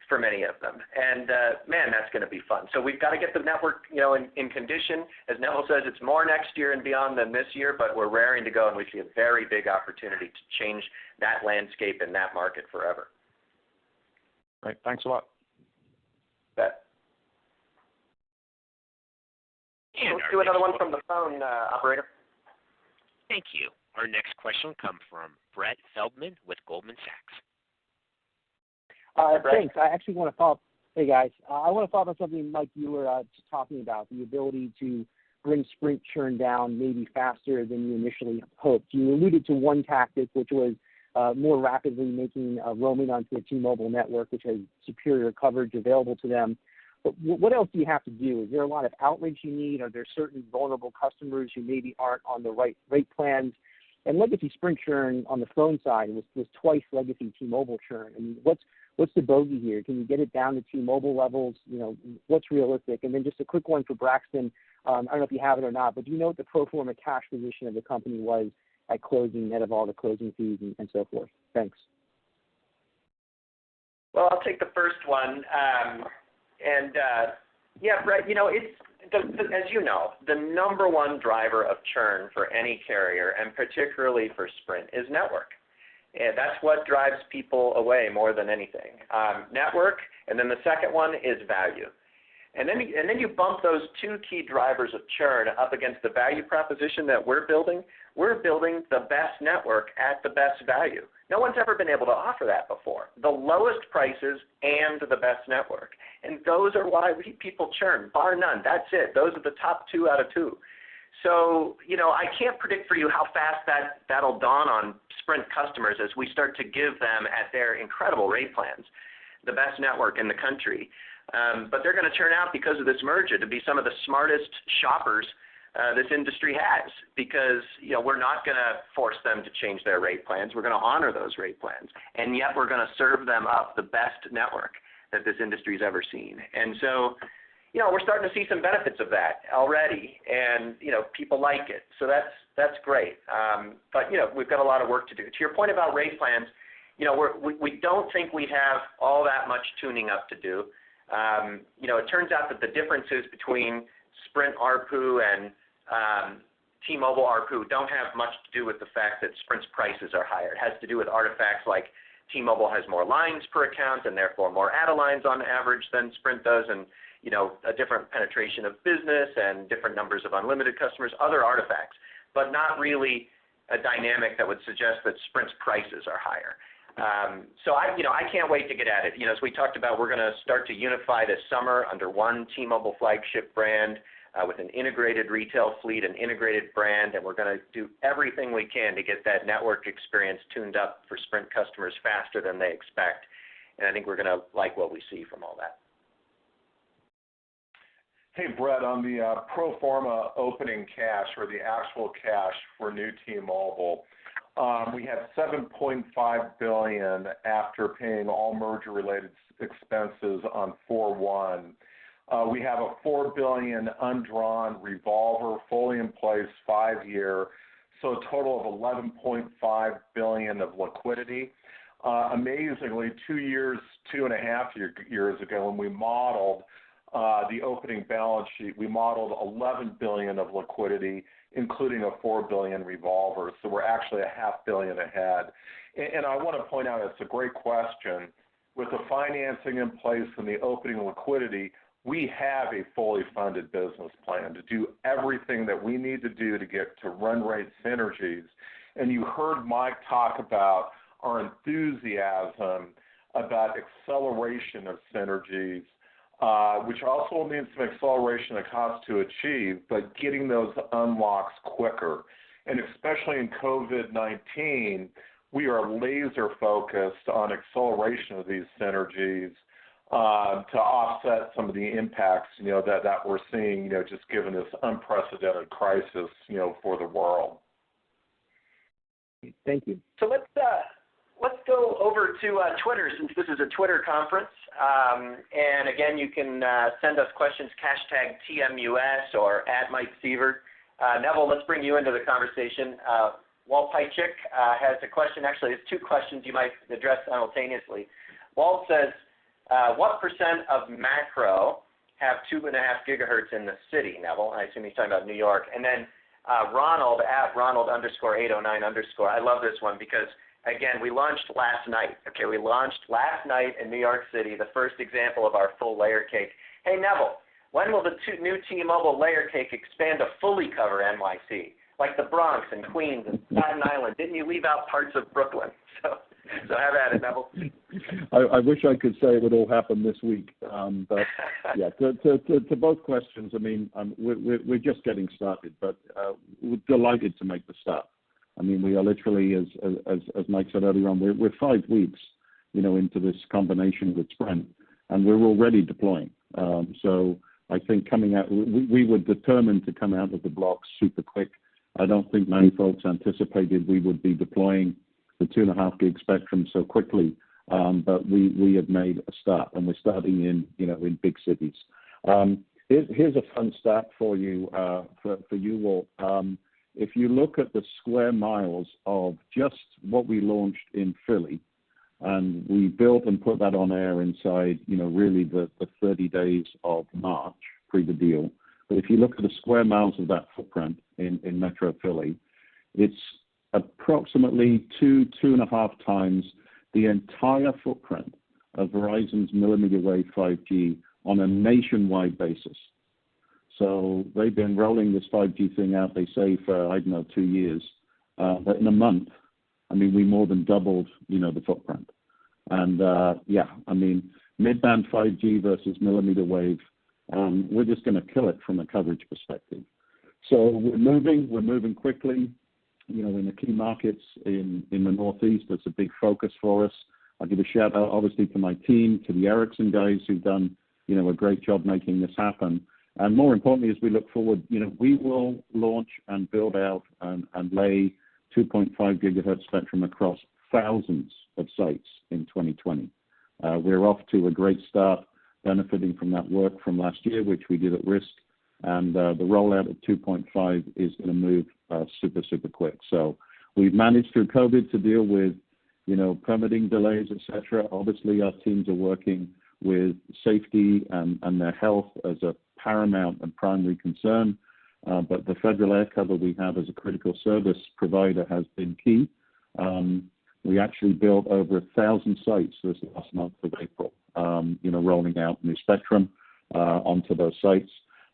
for many of them. And man, that's going to be fun. So we've got to get the network, in condition. As Neville says, it's more next year and beyond than this year, but we're raring to go, and we see a very big opportunity to change that landscape in that market forever. Great. Thanks a lot. Bet. Let's do another one from the phone, operator. Thank you. Our next question will come from Brett Feldman with Goldman Sachs. Thanks. I actually want to follow up. Hey, guys. I want to follow up on something, Mike, you were just talking about, the ability to bring Sprint churn down maybe faster than you initially hoped. You alluded to one tactic, which was more rapidly making roaming onto the T-Mobile network, which has superior coverage available to them. But what else do you have to do? Is there a lot of outreach you need? Are there certain vulnerable customers who maybe aren't on the right rate plans? And legacy Sprint churn on the phone side was twice legacy T-Mobile churn. I mean, what's the bogey here? Can you get it down to T-Mobile levels? What's realistic? And then just a quick one for Braxton. I don't know if you have it or not, but do you know what the pro forma cash position of the company was at closing, net of all the closing fees and so forth? Thanks. Well, I'll take the first one. Yeah, Brett, it's as you know, the number one driver of churn for any carrier, and particularly for Sprint, is network. And that's what drives people away more than anything. Network, and then the second one is value. And then you bump those two key drivers of churn up against the value proposition that we're building. We're building the best network at the best value. No one's ever been able to offer that before. The lowest prices and the best network. And those are why people churn, bar none. That's it. Those are the top 2 out of 2. So, I can't predict for you how fast that'll dawn on Sprint customers as we start to give them at their incredible rate plans the best network in the country. But they're going to turn out, because of this merger, to be some of the smartest shoppers this industry has, because we're not going to force them to change their rate plans. We're going to honor those rate plans, and yet we're going to serve them up the best network that this industry's ever seen. And so, we're starting to see some benefits of that already, and people like it. So that's great. But we've got a lot of work to do. To your point about rate plans, we don't think we have all that much tuning up to do. It turns out that the differences between Sprint ARPU and T-Mobile ARPU don't have much to do with the fact that Sprint's prices are higher. It has to do with artifacts like T-Mobile has more lines per account and therefore more add-a-lines on average than Sprint does, and a different penetration of business and different numbers of unlimited customers, other artifacts, but not really a dynamic that would suggest that Sprint's prices are higher. So I can't wait to get at it. As we talked about, we're going to start to unify this summer under one T-Mobile flagship brand with an integrated retail fleet, an integrated brand, and we're going to do everything we can to get that network experience tuned up for Sprint customers faster than they expect. And I think we're going to like what we see from all that. Hey, Brett, on the pro forma opening cash or the actual cash for new T-Mobile, we had $7.5 billion after paying all merger-related expenses on 4/1. We have a $4 billion undrawn revolver, fully in place, 5-year, so a total of $11.5 billion of liquidity. Amazingly, 2.5 years ago, when we modeled the opening balance sheet, we modeled $11 billion of liquidity, including a $4 billion revolver. So we're actually $500 million ahead. And I want to point out, it's a great question. With the financing in place and the opening liquidity, we have a fully funded business plan to do everything that we need to do to get to run rate synergies. And you heard Mike talk about our enthusiasm about acceleration of synergies, which also means some acceleration of cost to achieve, but getting those unlocks quicker. And especially in COVID-19, we are laser focused on acceleration of these synergies to offset some of the impacts, that we're seeing, just given this unprecedented crisis, for the world. Thank you. So let's go over to Twitter, since this is a Twitter conference. And again, you can send us questions, hashtag TMUS or @MikeSievert. Neville, let's bring you into the conversation. Walt Pychik has a question. Actually, it's 2 questions you might address simultaneously. Walt says, what % of macro have 2.5 gigahertz in the city, Neville? I assume he's talking about New York. And then Ronald, @Ronald_809_. I love this one because, again, we launched last night. Okay, we launched last night in New York City, the first example of our full layer cake. Hey, Neville, when will the new T-Mobile layer cake expand to fully cover NYC? Like the Bronx and Queens and Staten Island. Didn't you leave out parts of Brooklyn? So have at it, Neville. I wish I could say it would all happen this week, but yeah. To both questions, I mean, we're just getting started, but we're delighted to make the start. I mean, we are literally, as Mike said earlier on, we're 5 weeks, into this combination with Sprint, and we're already deploying. So I think coming out, we were determined to come out of the blocks super quick. I don't think many folks anticipated we would be deploying the 2.5 gig spectrum so quickly, but we have made a start, and we're starting in big cities. Here's a fun stat for you, for you all. If you look at the square miles of just what we launched in Philly, and we built and put that on air inside, really the 30 days of March pre the deal. But if you look at the square miles of that footprint in Metro Philly, it's approximately 2.5 times the entire footprint of Verizon's millimeter wave 5G on a nationwide basis. So they've been rolling this 5G thing out, they say, for, 2 years. But in a month, I mean, we more than doubled, the footprint. And, mid-band 5G versus millimeter wave, we're just going to kill it from a coverage perspective. So we're moving quickly, in the key markets in the Northeast. That's a big focus for us. I'll give a shout out, obviously, to my team, to the Ericsson guys who've done, a great job making this happen. And more importantly, as we look forward, we will launch and build out and lay 2.5 gigahertz spectrum across thousands of sites in 2020. We're off to a great start, benefiting from that work from last year, which we did at risk. And the rollout of 2.5 is going to move super, super quick. So we've managed through COVID to deal with, permitting delays, et cetera. Obviously, our teams are working with safety and their health as a paramount and primary concern. but the federal air cover we have as a critical service provider has been key. We actually built over 1,000 sites this last month of April, rolling out new spectrum onto those sites.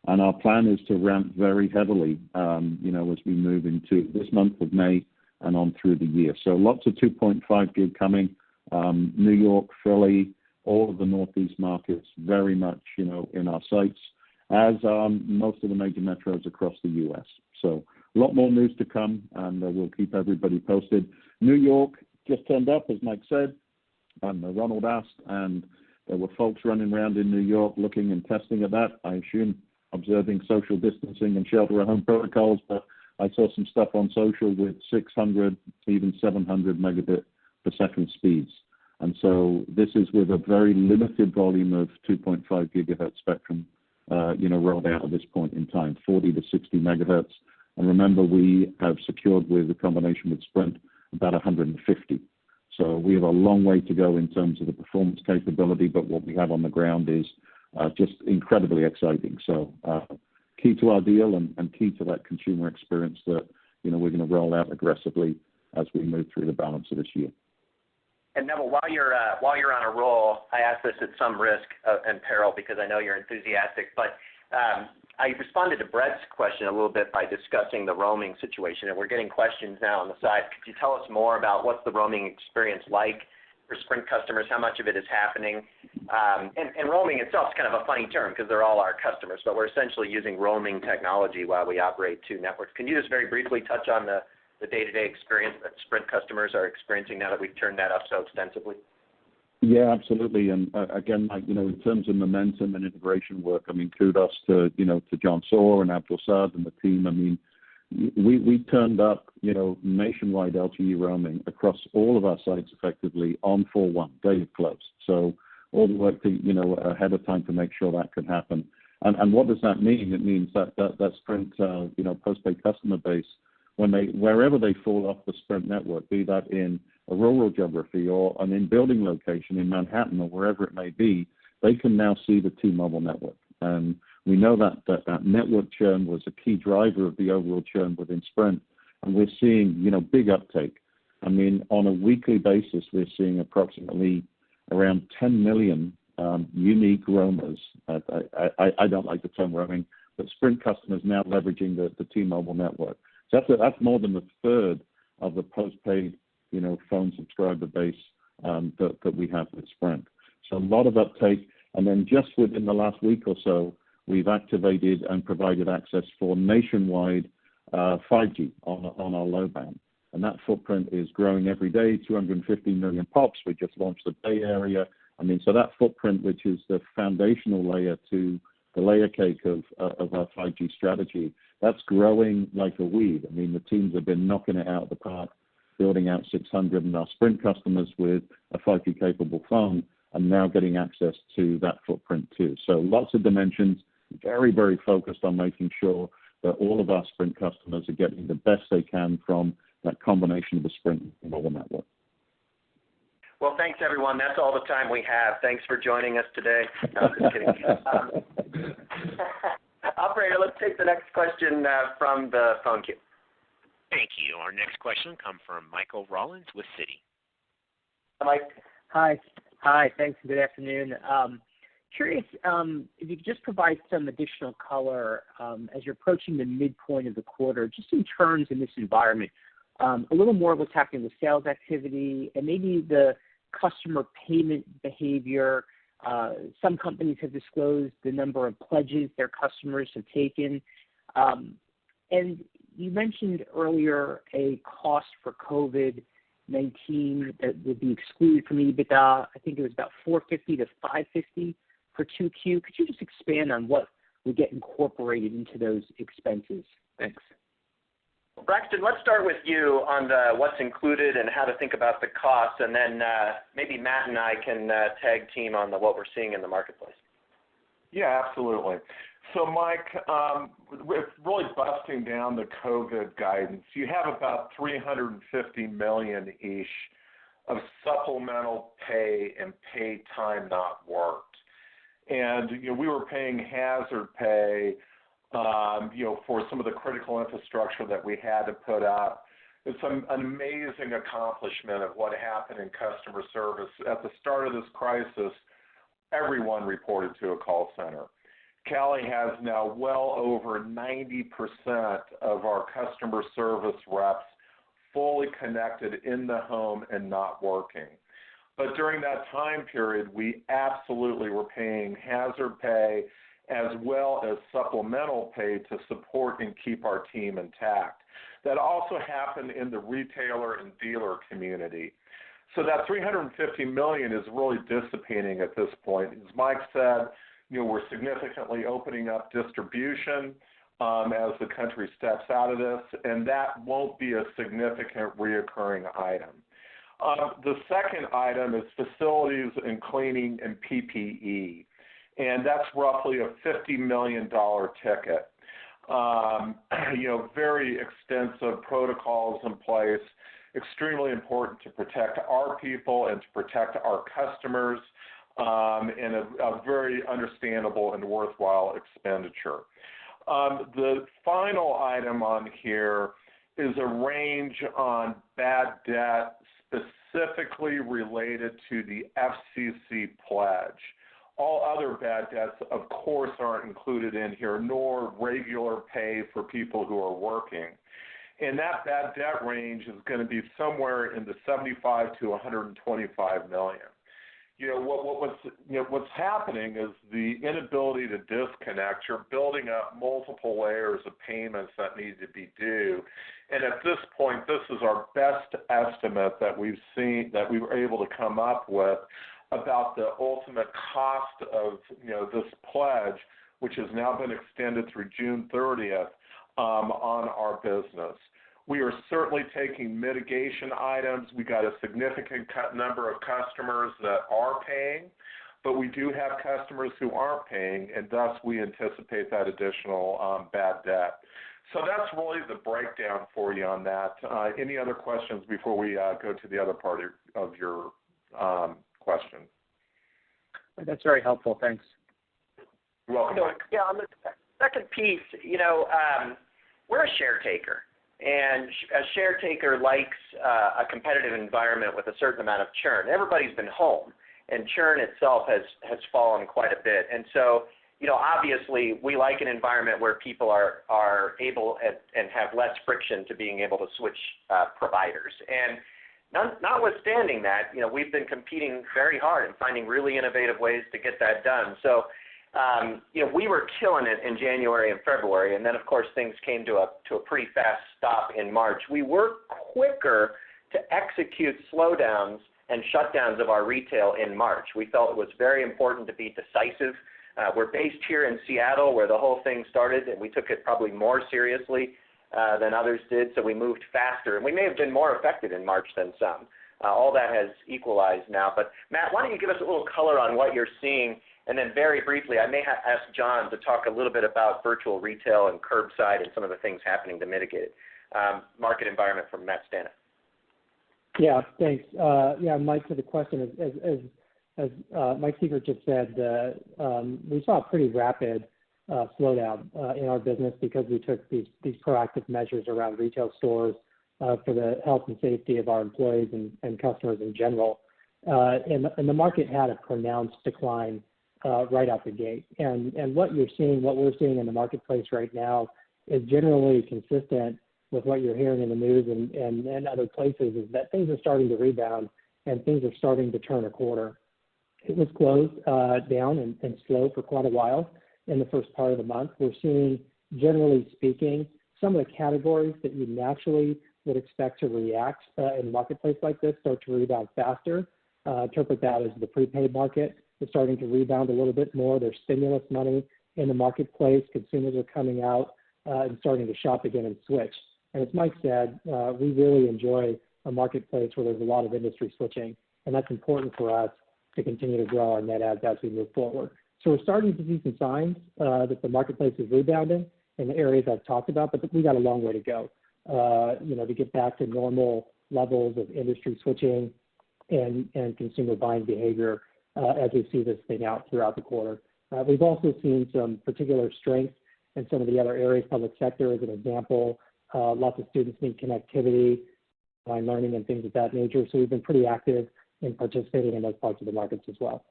And our plan is to ramp very heavily, as we move into this month of May and on through the year. So lots of 2.5 gig coming. New York, Philly, all of the Northeast markets very much, in our sites, as most of the major metros across the U.S. So a lot more news to come, and we'll keep everybody posted. New York just turned up, as Mike said, and Ronald asked, and there were folks running around in New York looking and testing at that, I assume observing social distancing and shelter-at-home protocols, but I saw some stuff on social with 600, even 700 megabit per second speeds. And so this is with a very limited volume of 2.5 gigahertz spectrum, rolled out at this point in time, 40 to 60 megahertz. And remember, we have secured with a combination with Sprint about 150. So we have a long way to go in terms of the performance capability, but what we have on the ground is just incredibly exciting. So key to our deal and key to that consumer experience that, we're going to roll out aggressively as we move through the balance of this year. And Neville, while you're on a roll, I ask this at some risk and peril because I know you're enthusiastic, but I responded to Brett's question a little bit by discussing the roaming situation, and we're getting questions now on the side. Could you tell us more about what's the roaming experience like for Sprint customers? How much of it is happening? And roaming itself is kind of a funny term because they're all our customers, but we're essentially using roaming technology while we operate two networks. Can you just very briefly touch on the day-to-day experience that Sprint customers are experiencing now that we've turned that up so extensively? Yeah, absolutely. And again, Mike, in terms of momentum and integration work, kudos to John Saw and Abdul Saad and the team. We turned up, nationwide LTE roaming across all of our sites effectively on 4/1, day of close. So all the work, ahead of time to make sure that could happen. And what does that mean? It means that Sprint, postpaid customer base, wherever they fall off the Sprint network, be that in a rural geography or an in-building location in Manhattan or wherever it may be, they can now see the T-Mobile network. And we know that network churn was a key driver of the overall churn within Sprint, and we're seeing, big uptake. On a weekly basis, we're seeing approximately around 10 million unique roamers. I don't like the term roaming, but Sprint customers now leveraging the T-Mobile network. So that's more than a third of the postpaid, phone subscriber base that we have with Sprint. So a lot of uptake. And then just within the last week or so, we've activated and provided access for nationwide 5G on our low band. And that footprint is growing every day, 250 million pops. We just launched the Bay Area. So that footprint, which is the foundational layer to the layer cake of our 5G strategy, that's growing like a weed. The teams have been knocking it out of the park, building out 600, and our Sprint customers with a 5G capable phone and now getting access to that footprint too. So lots of dimensions, very, very focused on making sure that all of our Sprint customers are getting the best they can from that combination of the Sprint mobile network. Well, thanks, everyone. That's all the time we have. Thanks for joining us today. No, just kidding. Operator, let's take the next question from the phone queue. Thank you. Our next question comes from Michael Rollins with Citi. Hi, Mike. Hi. Thanks. Good afternoon. Curious if you could just provide some additional color as you're approaching the midpoint of the quarter, just in terms in this environment, a little more of what's happening with sales activity and maybe the customer payment behavior. Some companies have disclosed the number of pledges their customers have taken. And you mentioned earlier a cost for COVID-19 that would be excluded from EBITDA. I think it was about $450 to $550 for 2Q. Could you just expand on what would get incorporated into those expenses? Thanks. Braxton, let's start with you on what's included and how to think about the costs, and then maybe Matt and I can tag team on what we're seeing in the marketplace. Yeah, absolutely. So, Mike, with really busting down the COVID guidance, you have about $350 million-ish of supplemental pay and paid time not worked. And we were paying hazard pay for some of the critical infrastructure that we had to put up. It's an amazing accomplishment of what happened in customer service. At the start of this crisis, everyone reported to a call center. Cali has now well over 90% of our customer service reps fully connected in the home and not working. But during that time period, we absolutely were paying hazard pay as well as supplemental pay to support and keep our team intact. That also happened in the retailer and dealer community. So that $350 million is really dissipating at this point. As Mike said, we're significantly opening up distribution as the country steps out of this, and that won't be a significant reoccurring item. The second item is facilities and cleaning and PPE, and that's roughly a $50 million ticket. Very extensive protocols in place, extremely important to protect our people and to protect our customers, and a very understandable and worthwhile expenditure. The final item on here is a range on bad debt specifically related to the FCC pledge. All other bad debts, of course, aren't included in here, nor regular pay for people who are working. And that bad debt range is going to be somewhere in the $75 to $125 million. What's happening is the inability to disconnect. You're building up multiple layers of payments that need to be due. And at this point, this is our best estimate that we've seen, that we were able to come up with about the ultimate cost of this pledge, which has now been extended through June 30th on our business. We are certainly taking mitigation items. We got a significant number of customers that are paying, but we do have customers who aren't paying, and thus we anticipate that additional bad debt. So that's really the breakdown for you on that. Any other questions before we go to the other part of your question? That's very helpful. Thanks. You're welcome, Mike. Yeah, on the second piece, we're a share taker. And a share taker likes a competitive environment with a certain amount of churn. Everybody's been home, and churn itself has fallen quite a bit. And so, obviously, we like an environment where people are able and have less friction to being able to switch providers. And notwithstanding that, we've been competing very hard and finding really innovative ways to get that done. So, we were killing it in January and February, and then, of course, things came to a pretty fast stop in March. We were quicker to execute slowdowns and shutdowns of our retail in March. We felt it was very important to be decisive. We're based here in Seattle, where the whole thing started, and we took it probably more seriously than others did, so we moved faster. And we may have been more effective in March than some. All that has equalized now. But, Matt, why don't you give us a little color on what you're seeing? And then very briefly, I may ask John to talk a little bit about virtual retail and curbside and some of the things happening to mitigate it. Market environment from Matt Stana. Yeah, thanks. Mike, for the question, as Mike Sievert just said, we saw a pretty rapid slowdown in our business because we took these proactive measures around retail stores for the health and safety of our employees and customers in general. And the market had a pronounced decline right out the gate. And what we're seeing in the marketplace right now is generally consistent with what you're hearing in the news and other places, is that things are starting to rebound and things are starting to turn a quarter. It was closed down and slow for quite a while in the first part of the month. We're seeing, generally speaking, some of the categories that you naturally would expect to react in a marketplace like this start to rebound faster. Interpret that as the prepaid market is starting to rebound a little bit more. There's stimulus money in the marketplace. Consumers are coming out and starting to shop again and switch. And as Mike said, we really enjoy a marketplace where there's a lot of industry switching, and that's important for us to continue to grow our net adds as we move forward. So we're starting to see some signs that the marketplace is rebounding in the areas I've talked about, but we got a long way to go, to get back to normal levels of industry switching and consumer buying behavior as we see this thing out throughout the quarter. We've also seen some particular strength in some of the other areas, public sector as an example. Lots of students need connectivity, online learning, and things of that nature. So we've been pretty active in participating in those parts of the markets as well.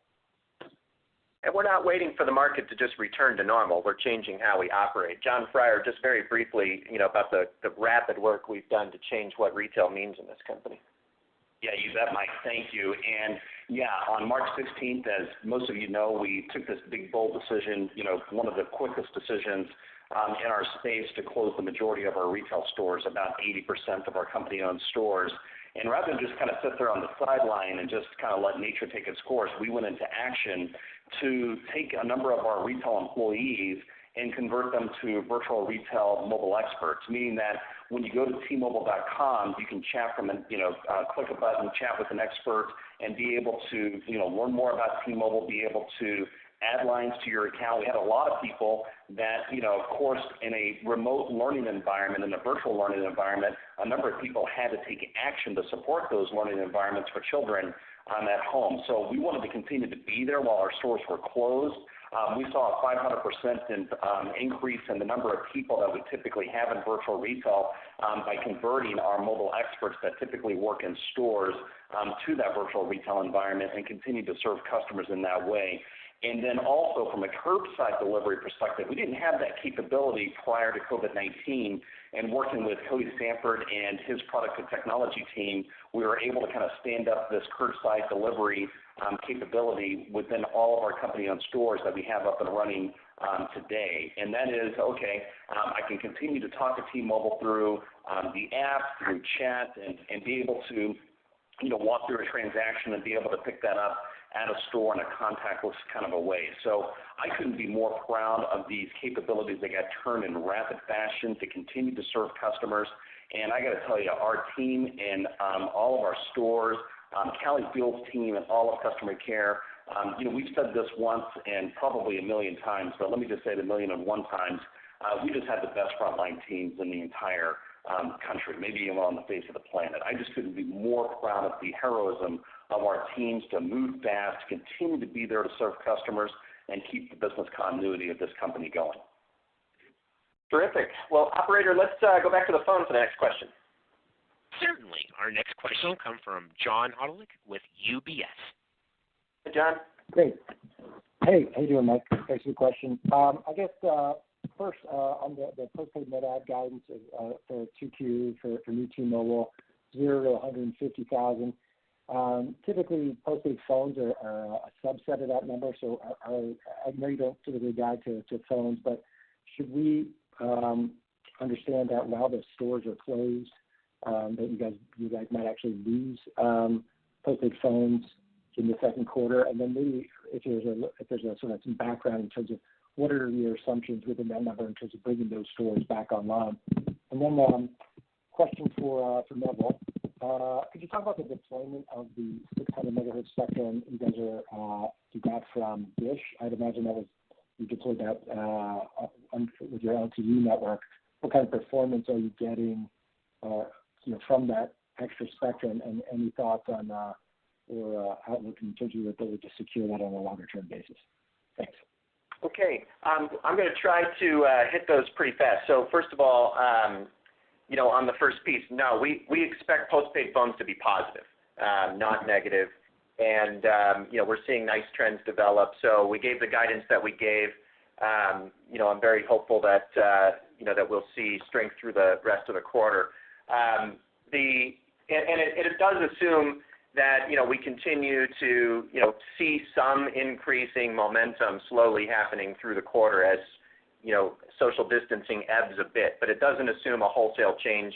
And we're not waiting for the market to just return to normal. We're changing how we operate. John Fryer, just very briefly, about the rapid work we've done to change what retail means in this company. Yeah, you bet, Mike. Thank you. And yeah, on March 16th, as most of you know, we took this big, bold decision, one of the quickest decisions in our space to close the majority of our retail stores, about 80% of our company-owned stores. And rather than just kind of sit there on the sideline and just kind of let nature take its course, we went into action to take a number of our retail employees and convert them to virtual retail mobile experts, meaning that when you go to tmobile.com, you can chat from, click a button, chat with an expert, and be able to, learn more about T-Mobile, be able to add lines to your account. We had a lot of people that, of course, in a remote learning environment, in a virtual learning environment, a number of people had to take action to support those learning environments for children at home. So we wanted to continue to be there while our stores were closed. We saw a 500% increase in the number of people that we typically have in virtual retail by converting our mobile experts that typically work in stores to that virtual retail environment and continue to serve customers in that way. And then also from a curbside delivery perspective, we didn't have that capability prior to COVID-19. And working with Cody Sanford and his product and technology team, we were able to kind of stand up this curbside delivery capability within all of our company-owned stores that we have up and running today. And that is, I can continue to talk to T-Mobile through the app, through chat, and be able to walk through a transaction and be able to pick that up at a store in a contactless kind of a way. So I couldn't be more proud of these capabilities that got turned in rapid fashion to continue to serve customers. And I got to tell you, our team in all of our stores, Callie Field's team and all of customer care, we've said this once and probably a million times, but let me just say it 1,000,001 times. We just had the best frontline teams in the entire country, maybe even on the face of the planet. I just couldn't be more proud of the heroism of our teams to move fast, continue to be there to serve customers, and keep the business continuity of this company going. Terrific. Well, operator, let's go back to the phone for the next question. Certainly. Our next question will come from John Hodulik with UBS. Hey, John. Great. Hey, how you doing, Mike? Thanks for the question. I guess first on the postpaid net add guidance for 2Q for new T-Mobile, 0 to 150,000. Typically, postpaid phones are a subset of that number, so I know you don't typically guide to phones, but should we understand that while the stores are closed, that you guys might actually lose postpaid phones in the second quarter? And then maybe if there's a sort of some background in terms of what are your assumptions within that number in terms of bringing those stores back online? And then question for Neville. Could you talk about the deployment of the 600 megahertz spectrum you got from Dish? I'd imagine you deployed that with your LTE network. What kind of performance are you getting from that extra spectrum, and any thoughts on or outlook in terms of your ability to secure that on a longer-term basis? Thanks. Okay. I'm going to try to hit those pretty fast. So first of all, on the first piece, no, we expect postpaid phones to be positive, not negative. And, we're seeing nice trends develop. So we gave the guidance that we gave. I'm very hopeful that, that we'll see strength through the rest of the quarter. It does assume that, we continue to, see some increasing momentum slowly happening through the quarter as, social distancing ebbs a bit. But it doesn't assume a wholesale change,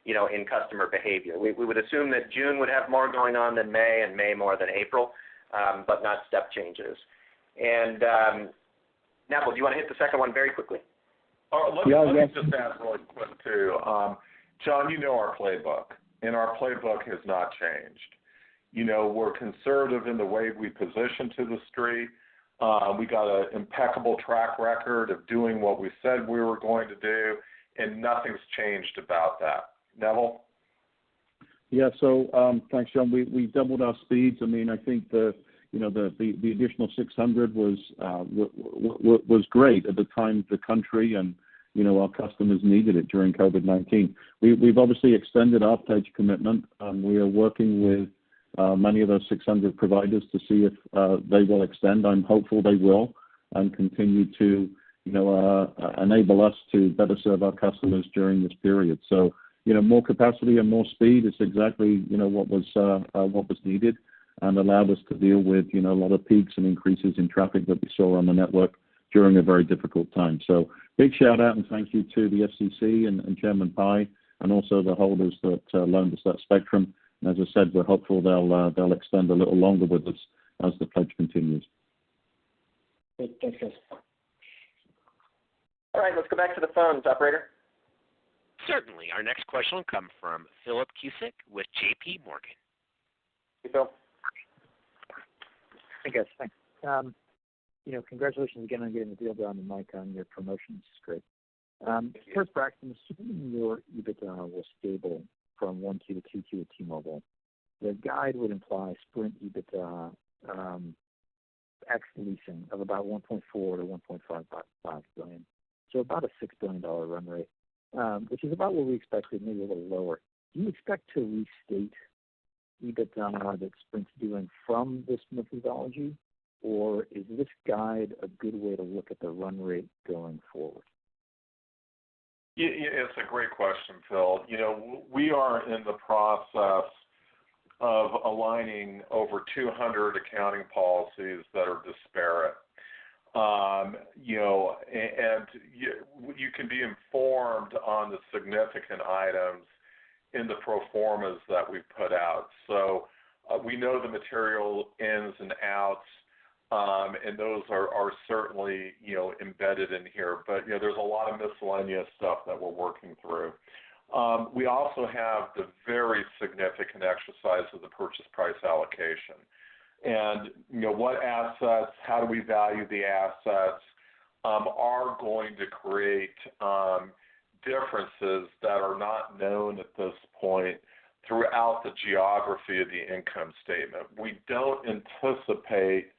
in customer behavior. We would assume that June would have more going on than May, and May more than April, but not step changes. And Neville, do you want to hit the second one very quickly? Let me just add really quick, too. John, you know our playbook, and our playbook has not changed. We're conservative in the way we position to the street. We got an impeccable track record of doing what we said we were going to do, and nothing's changed about that. Neville? Yeah, so thanks, John. We doubled our speeds. I mean, I think the the additional 600 was great at the time the country and our customers needed it during COVID-19. We've obviously extended our pledge commitment. We are working with many of those 600 providers to see if they will extend. I'm hopeful they will and continue to enable us to better serve our customers during this period. So more capacity and more speed is exactly what was needed and allowed us to deal with a lot of peaks and increases in traffic that we saw on the network during a very difficult time. So big shout out and thank you to the FCC and Chairman Pai and also the holders that loaned us that spectrum. And as I said, we're hopeful they'll extend a little longer with us as the pledge continues. Great. Thanks, guys. All right, let's go back to the phones, operator. Certainly. Our next question will come from Philip Cusick with J.P. Morgan. Hey, Phil. Hey, guys. Thanks. Congratulations again on getting the deal done, and Mike, on your promotion. It's great. First, Braxton, assuming your EBITDA was stable from 1Q to 2Q at T-Mobile, the guide would imply Sprint EBITDA ex leasing of about 1.4 to 1.55 billion. So about a $6 billion run rate, which is about what we expected, maybe a little lower. Do you expect to restate EBITDA that Sprint's doing from this methodology, or is this guide a good way to look at the run rate going forward? Yeah, it's a great question, Phil. We are in the process of aligning over 200 accounting policies that are disparate. And you can be informed on the significant items in the pro formas that we've put out. So we know the material ins and outs, and those are certainly, embedded in here. But, there's a lot of miscellaneous stuff that we're working through. We also have the very significant exercise of the purchase price allocation. And, what assets, how do we value the assets, are going to create differences that are not known at this point throughout the geography of the income statement. We don't anticipate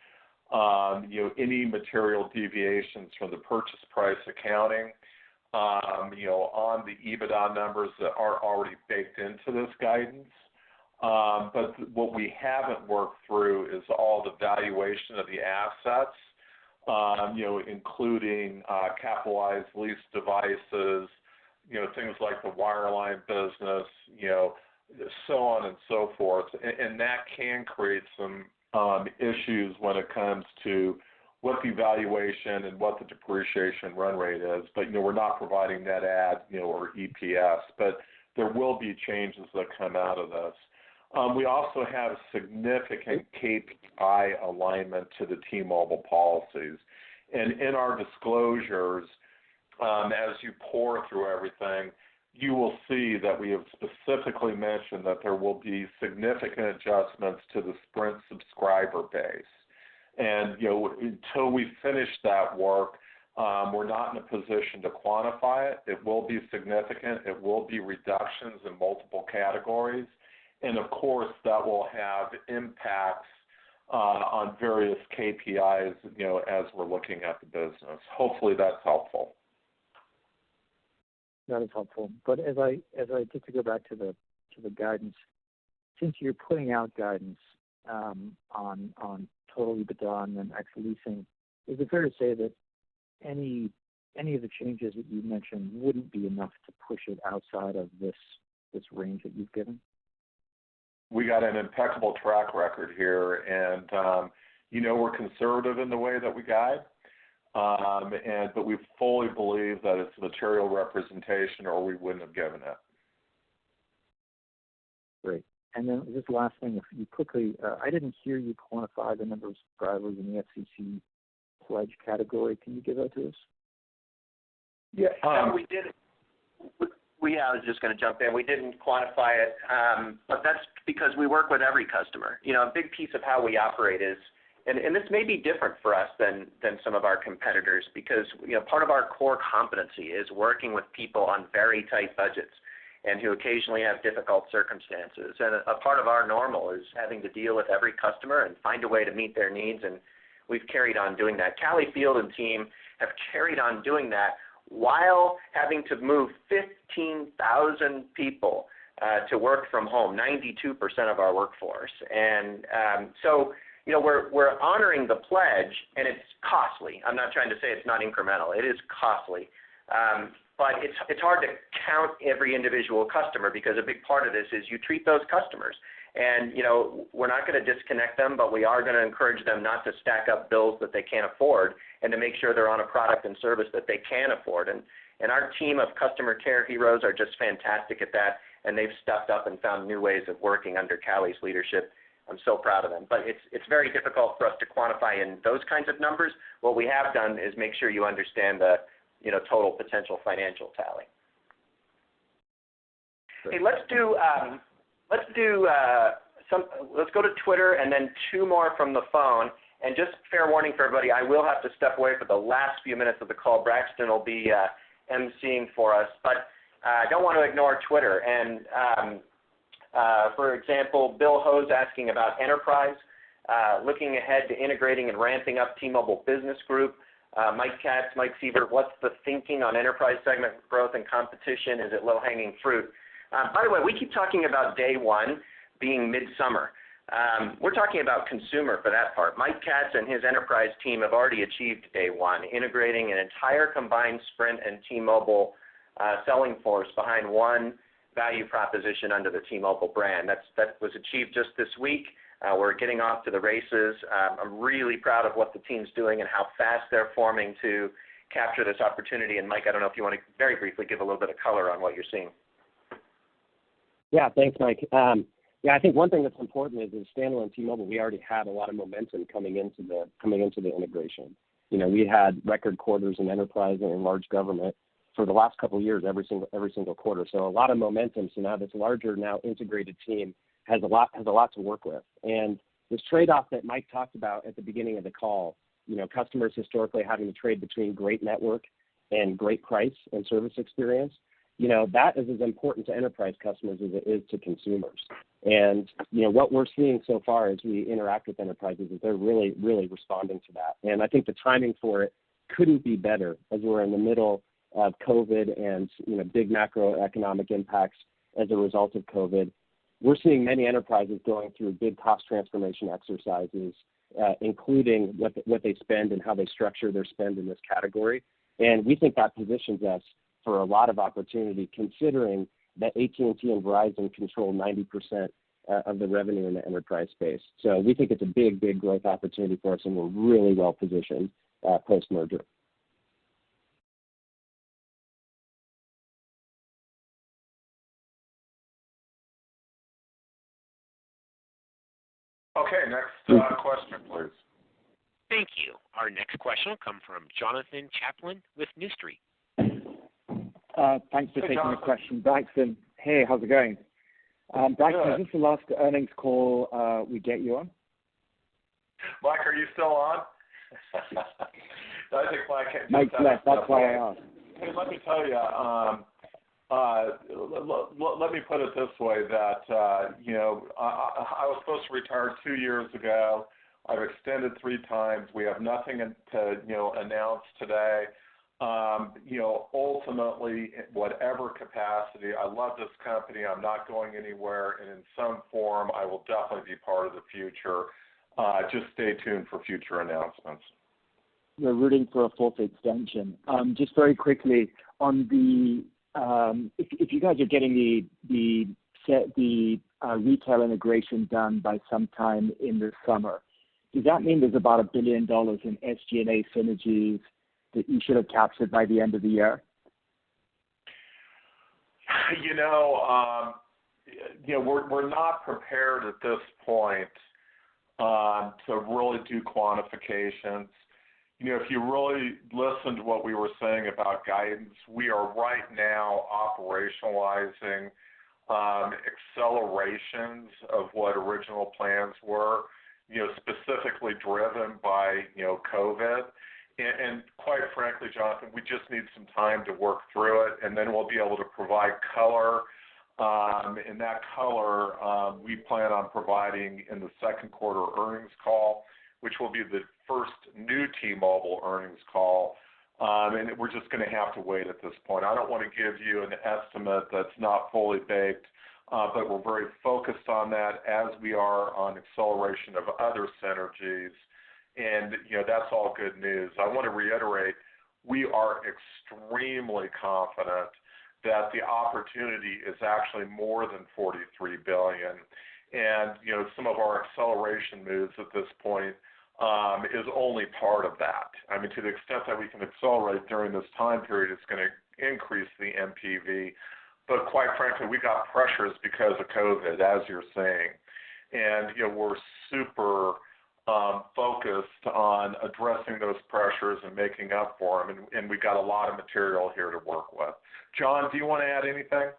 any material deviations from the purchase price accounting, on the EBITDA numbers that are already baked into this guidance. But what we haven't worked through is all the valuation of the assets, including capitalized lease devices, things like the wireline business, so on and so forth. And that can create some issues when it comes to what the valuation and what the depreciation run rate is. But, we're not providing net add, or EPS, but there will be changes that come out of this. We also have significant KPI alignment to the T-Mobile policies. And in our disclosures, as you pour through everything, you will see that we have specifically mentioned that there will be significant adjustments to the Sprint subscriber base. And, until we finish that work, we're not in a position to quantify it. It will be significant. It will be reductions in multiple categories. And, of course, that will have impacts on various KPIs, as we're looking at the business. Hopefully that's helpful. That is helpful. But as I just to go back to the guidance, since you're putting out guidance on total EBITDA and then ex leasing, is it fair to say that any of the changes that you mentioned wouldn't be enough to push it outside of this range that you've given? We got an impeccable track record here, and we're conservative in the way that we guide. But we fully believe that it's material representation, or we wouldn't have given it. Great. And then just last thing, if you quickly, I didn't hear you quantify the number of subscribers in the FCC pledge category. Can you give that to us? Yeah, we did. I was just going to jump in. We didn't quantify it, but that's because we work with every customer. A big piece of how we operate is, and this may be different for us than some of our competitors, because part of our core competency is working with people on very tight budgets. and who occasionally have difficult circumstances. And a part of our normal is having to deal with every customer and find a way to meet their needs, and we've carried on doing that. Callie Field and team have carried on doing that while having to move 15,000 people to work from home, 92% of our workforce. And so, you know, we're honoring the pledge, and it's costly. I'm not trying to say it's not incremental. It is costly. But it's hard to count every individual customer, because a big part of this is you treat those customers. And, you know, we're not going to disconnect them, but we are going to encourage them not to stack up bills that they can't afford, and to make sure they're on a product and service that they can afford. And our team of customer care heroes are just fantastic at that, and they've stepped up and found new ways of working under Callie's leadership. I'm so proud of them. But it's very difficult for us to quantify in those kinds of numbers. What we have done is make sure you understand the, you know, total potential financial tally. Hey, let's go to Twitter and then two more from the phone. And just fair warning for everybody, I will have to step away for the last few minutes of the call. Braxton will be emceeing for us, but I don't want to ignore Twitter. And for example, Bill Ho's asking about enterprise, looking ahead to integrating and ramping up T-Mobile Business Group. Mike Katz, Mike Sievert, what's the thinking on enterprise segment growth and competition? Is it low-hanging fruit? By the way, we keep talking about day one being midsummer. We're talking about consumer for that part. Mike Katz and his enterprise team have already achieved day one, integrating an entire combined Sprint and T-Mobile selling force behind one value proposition under the T-Mobile brand. That was achieved just this week. We're getting off to the races. I'm really proud of what the team's doing and how fast they're forming to capture this opportunity. And Mike, I don't know if you want to very briefly give a little bit of color on what you're seeing. Yeah, thanks, Mike. Yeah, I think one thing that's important is in standalone T-Mobile, we already had a lot of momentum coming into the integration. You know, we had record quarters in enterprise and in large government for the last couple of years, every single quarter. So a lot of momentum. So now this larger, now integrated team has a lot to work with. And this trade-off that Mike talked about at the beginning of the call, you know, customers historically having to trade between great network and great price and service experience, you know, that is as important to enterprise customers as it is to consumers. And, you know, what we're seeing so far as we interact with enterprises is they're really, really responding to that. And I think the timing for it couldn't be better as we're in the middle of COVID and, you know, big macroeconomic impacts as a result of COVID. We're seeing many enterprises going through big cost transformation exercises, including what they spend and how they structure their spend in this category. And we think that positions us for a lot of opportunity, considering that AT&T and Verizon control 90% of the revenue in the enterprise space. So we think it's a big, big growth opportunity for us, and we're really well positioned post-merger. Okay, next question, please. Thank you. Our next question will come from Jonathan Chaplin with New Street. Thanks for taking the question. Braxton, hey, how's it going? Braxton, is this the last earnings call we get you on? Mike, are you still on? I think Mike's left, that's why I asked. Hey, let me tell you, let me put it this way, that, you know, I was supposed to retire 2 years ago. I've extended 3 times. We have nothing to, you know, announce today. You know, ultimately, whatever capacity, I love this company. I'm not going anywhere, and in some form, I will definitely be part of the future. Just stay tuned for future announcements. We're rooting for a fourth extension. Just very quickly on the if you guys are getting the retail integration done by sometime in the summer, does that mean there's about $1 billion in SG&A synergies that you should have captured by the end of the year? You know, we're not prepared at this point to really do quantifications. You know, if you really listen to what we were saying about guidance, we are right now operationalizing accelerations of what original plans were, you know, specifically driven by, you know, COVID. And quite frankly, Jonathan, we just need some time to work through it, and then we'll be able to provide color In that color, we plan on providing in the second quarter earnings call, which will be the first new T-Mobile earnings call. And we're just going to have to wait at this point. I don't want to give you an estimate that's not fully baked, but we're very focused on that as we are on acceleration of other synergies. And, that's all good news. I want to reiterate, we are extremely confident that the opportunity is actually more than $43 billion. And, some of our acceleration moves at this point is only part of that. I mean, to the extent that we can accelerate during this time period, it's going to increase the MPV. But quite frankly, we got pressures because of COVID, as you're saying. And, we're super focused on addressing those pressures and making up for them. And we got a lot of material here to work with. John, do you want to add anything?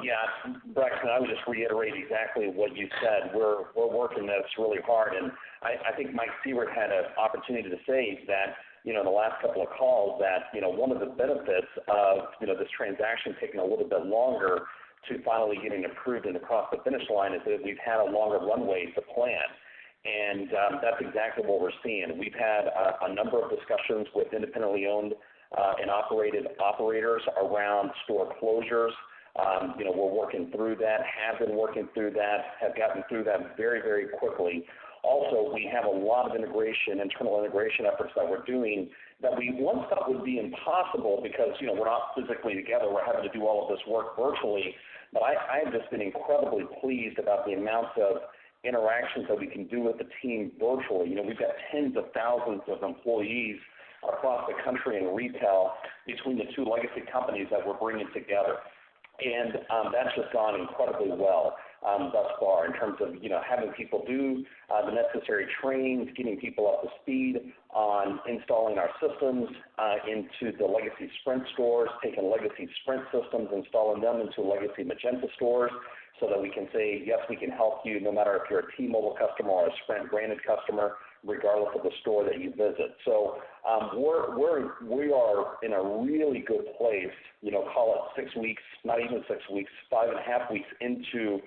Yeah, Braxton, I would just reiterate exactly what you said. We're working this really hard, and I think Mike Sievert had an opportunity to say that, the last couple of calls that, one of the benefits of, this transaction taking a little bit longer to finally getting approved and across the finish line is that we've had a longer runway to plan. And that's exactly what we're seeing. We've had a number of discussions with independently owned and operated operators around store closures. We're working through that, have been working through that, have gotten through that very, very quickly. Also, we have a lot of internal integration efforts that we're doing that we once thought would be impossible because, we're not physically together. We're having to do all of this work virtually. But I have just been incredibly pleased about the amount of interactions that we can do with the team virtually. We've got tens of thousands of employees across the country in retail between the two legacy companies that we're bringing together. And that's just gone incredibly well thus far in terms of, having people do the necessary trainings, getting people up to speed on installing our systems into the legacy Sprint stores, taking legacy Sprint systems, installing them into legacy Magenta stores so that we can say, yes, we can help you no matter if you're a T-Mobile customer or a Sprint branded customer, regardless of the store that you visit. So we are in a really good place, call it 6 weeks, not even 6 weeks, 5.5 weeks into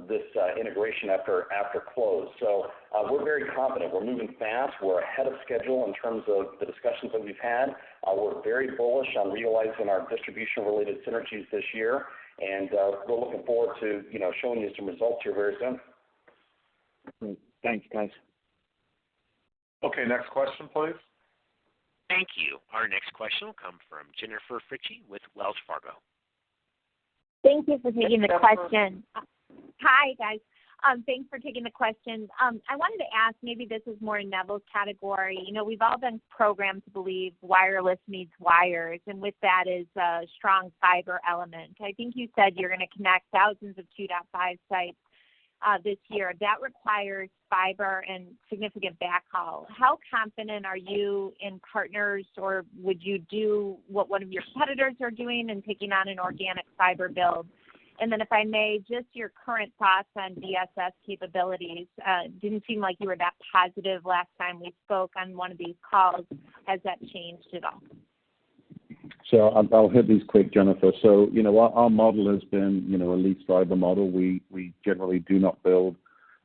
this integration after close. So we're very confident. We're moving fast. We're ahead of schedule in terms of the discussions that we've had. We're very bullish on realizing our distribution-related synergies this year, and we're looking forward to showing you some results here very soon. Great. Thanks, guys. Okay, next question, please. Thank you. Our next question will come from Jennifer Fritzsche with Wells Fargo. Thank you for taking the question. Hi, guys. Thanks for taking the question. I wanted to ask, maybe this is more in Neville's category. We've all been programmed to believe wireless needs wires, and with that is a strong fiber element. I think you said you're going to connect thousands of 2.5 sites this year. That requires fiber and significant backhaul. How confident are you in partners, or would you do what one of your competitors are doing and taking on an organic fiber build? And then if I may, just your current thoughts on DSS capabilities. Didn't seem like you were that positive last time we spoke on one of these calls. Has that changed at all? So I'll hit these quick, Jennifer. So, our model has been, a leased fiber model. We generally do not build,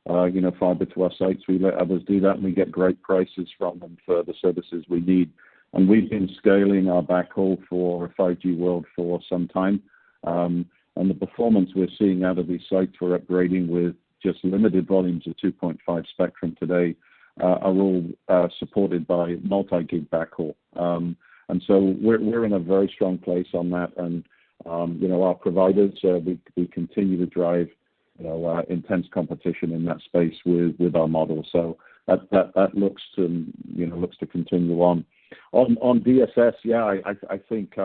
fiber to our sites. We let others do that, and we get great prices from them for the services we need. And we've been scaling our backhaul for a 5G world for some time. And the performance we're seeing out of these sites we're upgrading with just limited volumes of 2.5 spectrum today are all supported by multi-gig backhaul. And so we're in a very strong place on that. And, our providers, we continue to drive, intense competition in that space with our model. So that looks to continue on. On DSS, yeah, I think,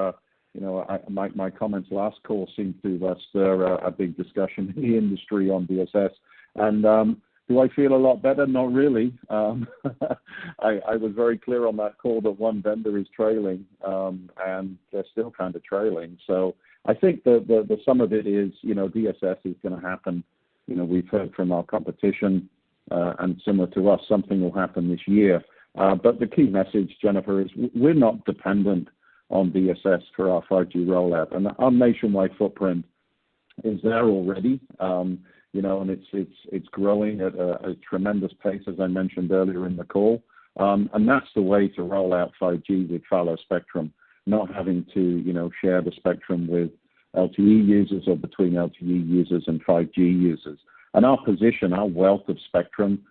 my comments last call seemed to stir a big discussion in the industry on DSS. And do I feel a lot better? Not really. I was very clear on that call that one vendor is trailing, and they're still kind of trailing. So I think the sum of it is, DSS is going to happen. We've heard from our competition, and similar to us, something will happen this year. But the key message, Jennifer, is we're not dependent on DSS for our 5G rollout. And our nationwide footprint is there already, and it's growing at a tremendous pace, as I mentioned earlier in the call. And that's the way to roll out 5G with fallow spectrum, not having to, share the spectrum with LTE users or between LTE users and 5G users. And our position, our wealth of spectrum,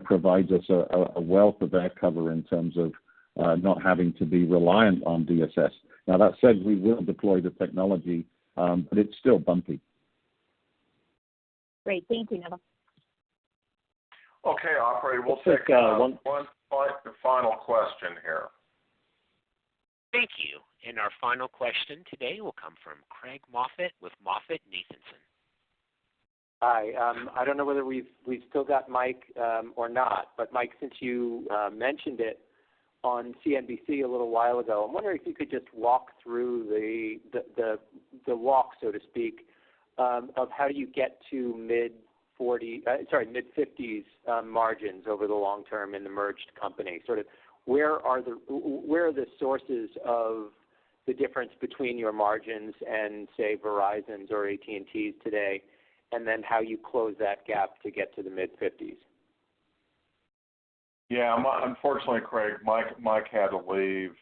provides us a wealth of air cover in terms of not having to be reliant on DSS. Now, that said, we will deploy the technology, but it's still bumpy. Great. Thank you, Neville. Okay, operator, we'll take one final question here. Thank you. And our final question today will come from Craig Moffett with MoffettNathanson. Hi. I don't know whether we've still got Mike or not, but Mike, since you mentioned it on CNBC a little while ago, I'm wondering if you could just walk through the walk, so to speak, of how do you get to mid-50s margins over the long term in the merged company. Sort of where are the sources of the difference between your margins and, say, Verizon's or AT&T's today, and then how you close that gap to get to the mid-50s? Yeah, unfortunately, Craig, Mike had to leave.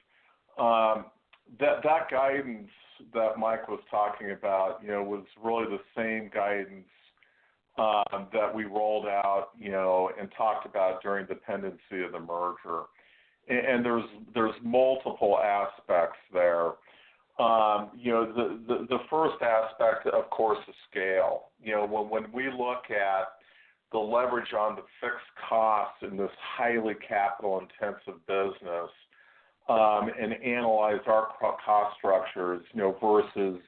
That guidance that Mike was talking about, was really the same guidance that we rolled out, and talked about during the pendency of the merger. And there's multiple aspects there. The first aspect, of course, is scale. When we look at the leverage on the fixed costs in this highly capital-intensive business, and analyze our cost structures, versus,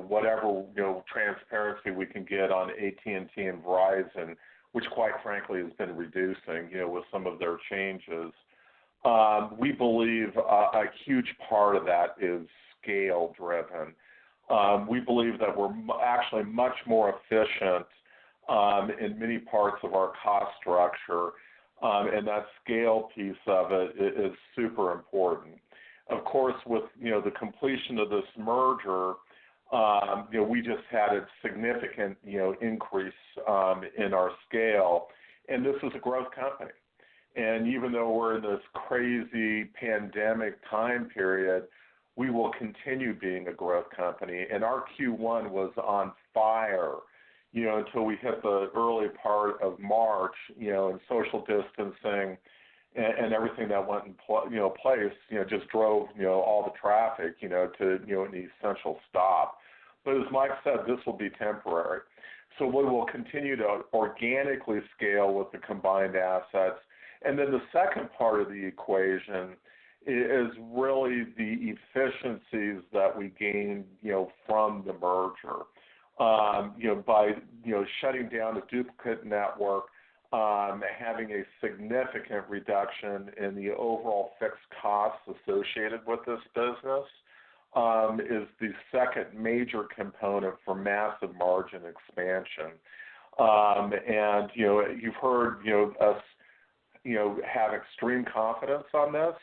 whatever, transparency we can get on AT&T and Verizon, which quite frankly has been reducing, with some of their changes. We believe a huge part of that is scale driven. We believe that we're actually much more efficient in many parts of our cost structure, and that scale piece of it is super important. Of course, with the completion of this merger, we just had a significant increase in our scale, and this is a growth company. And even though we're in this crazy pandemic time period, we will continue being a growth company. And our Q1 was on fire, until we hit the early part of March, and social distancing and everything that went in place, just drove, all the traffic, to, an essential stop. But as Mike said, this will be temporary. So we will continue to organically scale with the combined assets. And then the second part of the equation is really the efficiencies that we gain, from the merger. By, shutting down a duplicate network, having a significant reduction in the overall fixed costs associated with this business, is the second major component for massive margin expansion. And, you've heard, us, have extreme confidence on this.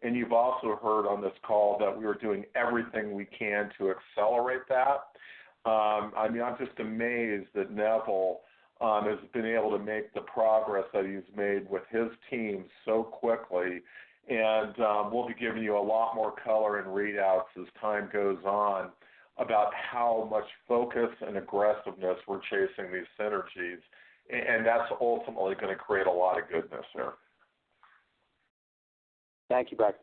And you've also heard on this call that we are doing everything we can to accelerate that. I'm just amazed that Neville has been able to make the progress that he's made with his team so quickly. And we'll be giving you a lot more color and readouts as time goes on about how much focus and aggressiveness we're chasing these synergies. And that's ultimately going to create a lot of goodness there. Thank you, Brad.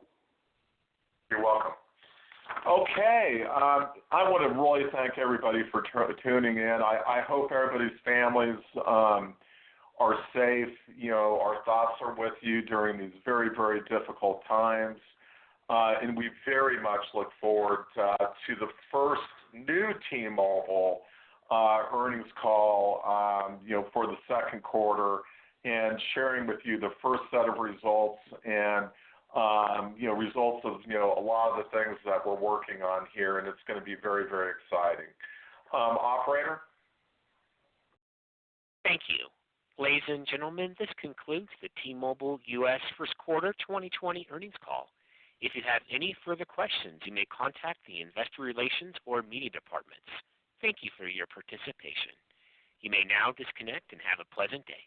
You're welcome. Okay, I want to really thank everybody for tuning in. I hope everybody's families are safe. Our thoughts are with you during these very, very difficult times. And we very much look forward to the first new T-Mobile earnings call, for the second quarter, and sharing with you the first set of results and results of, a lot of the things that we're working on here, and it's going to be very, very exciting. Operator? Thank you. Ladies and gentlemen, this concludes the T-Mobile US First Quarter 2020 earnings call. If you have any further questions, you may contact the Investor Relations or Media departments. Thank you for your participation. You may now disconnect and have a pleasant day.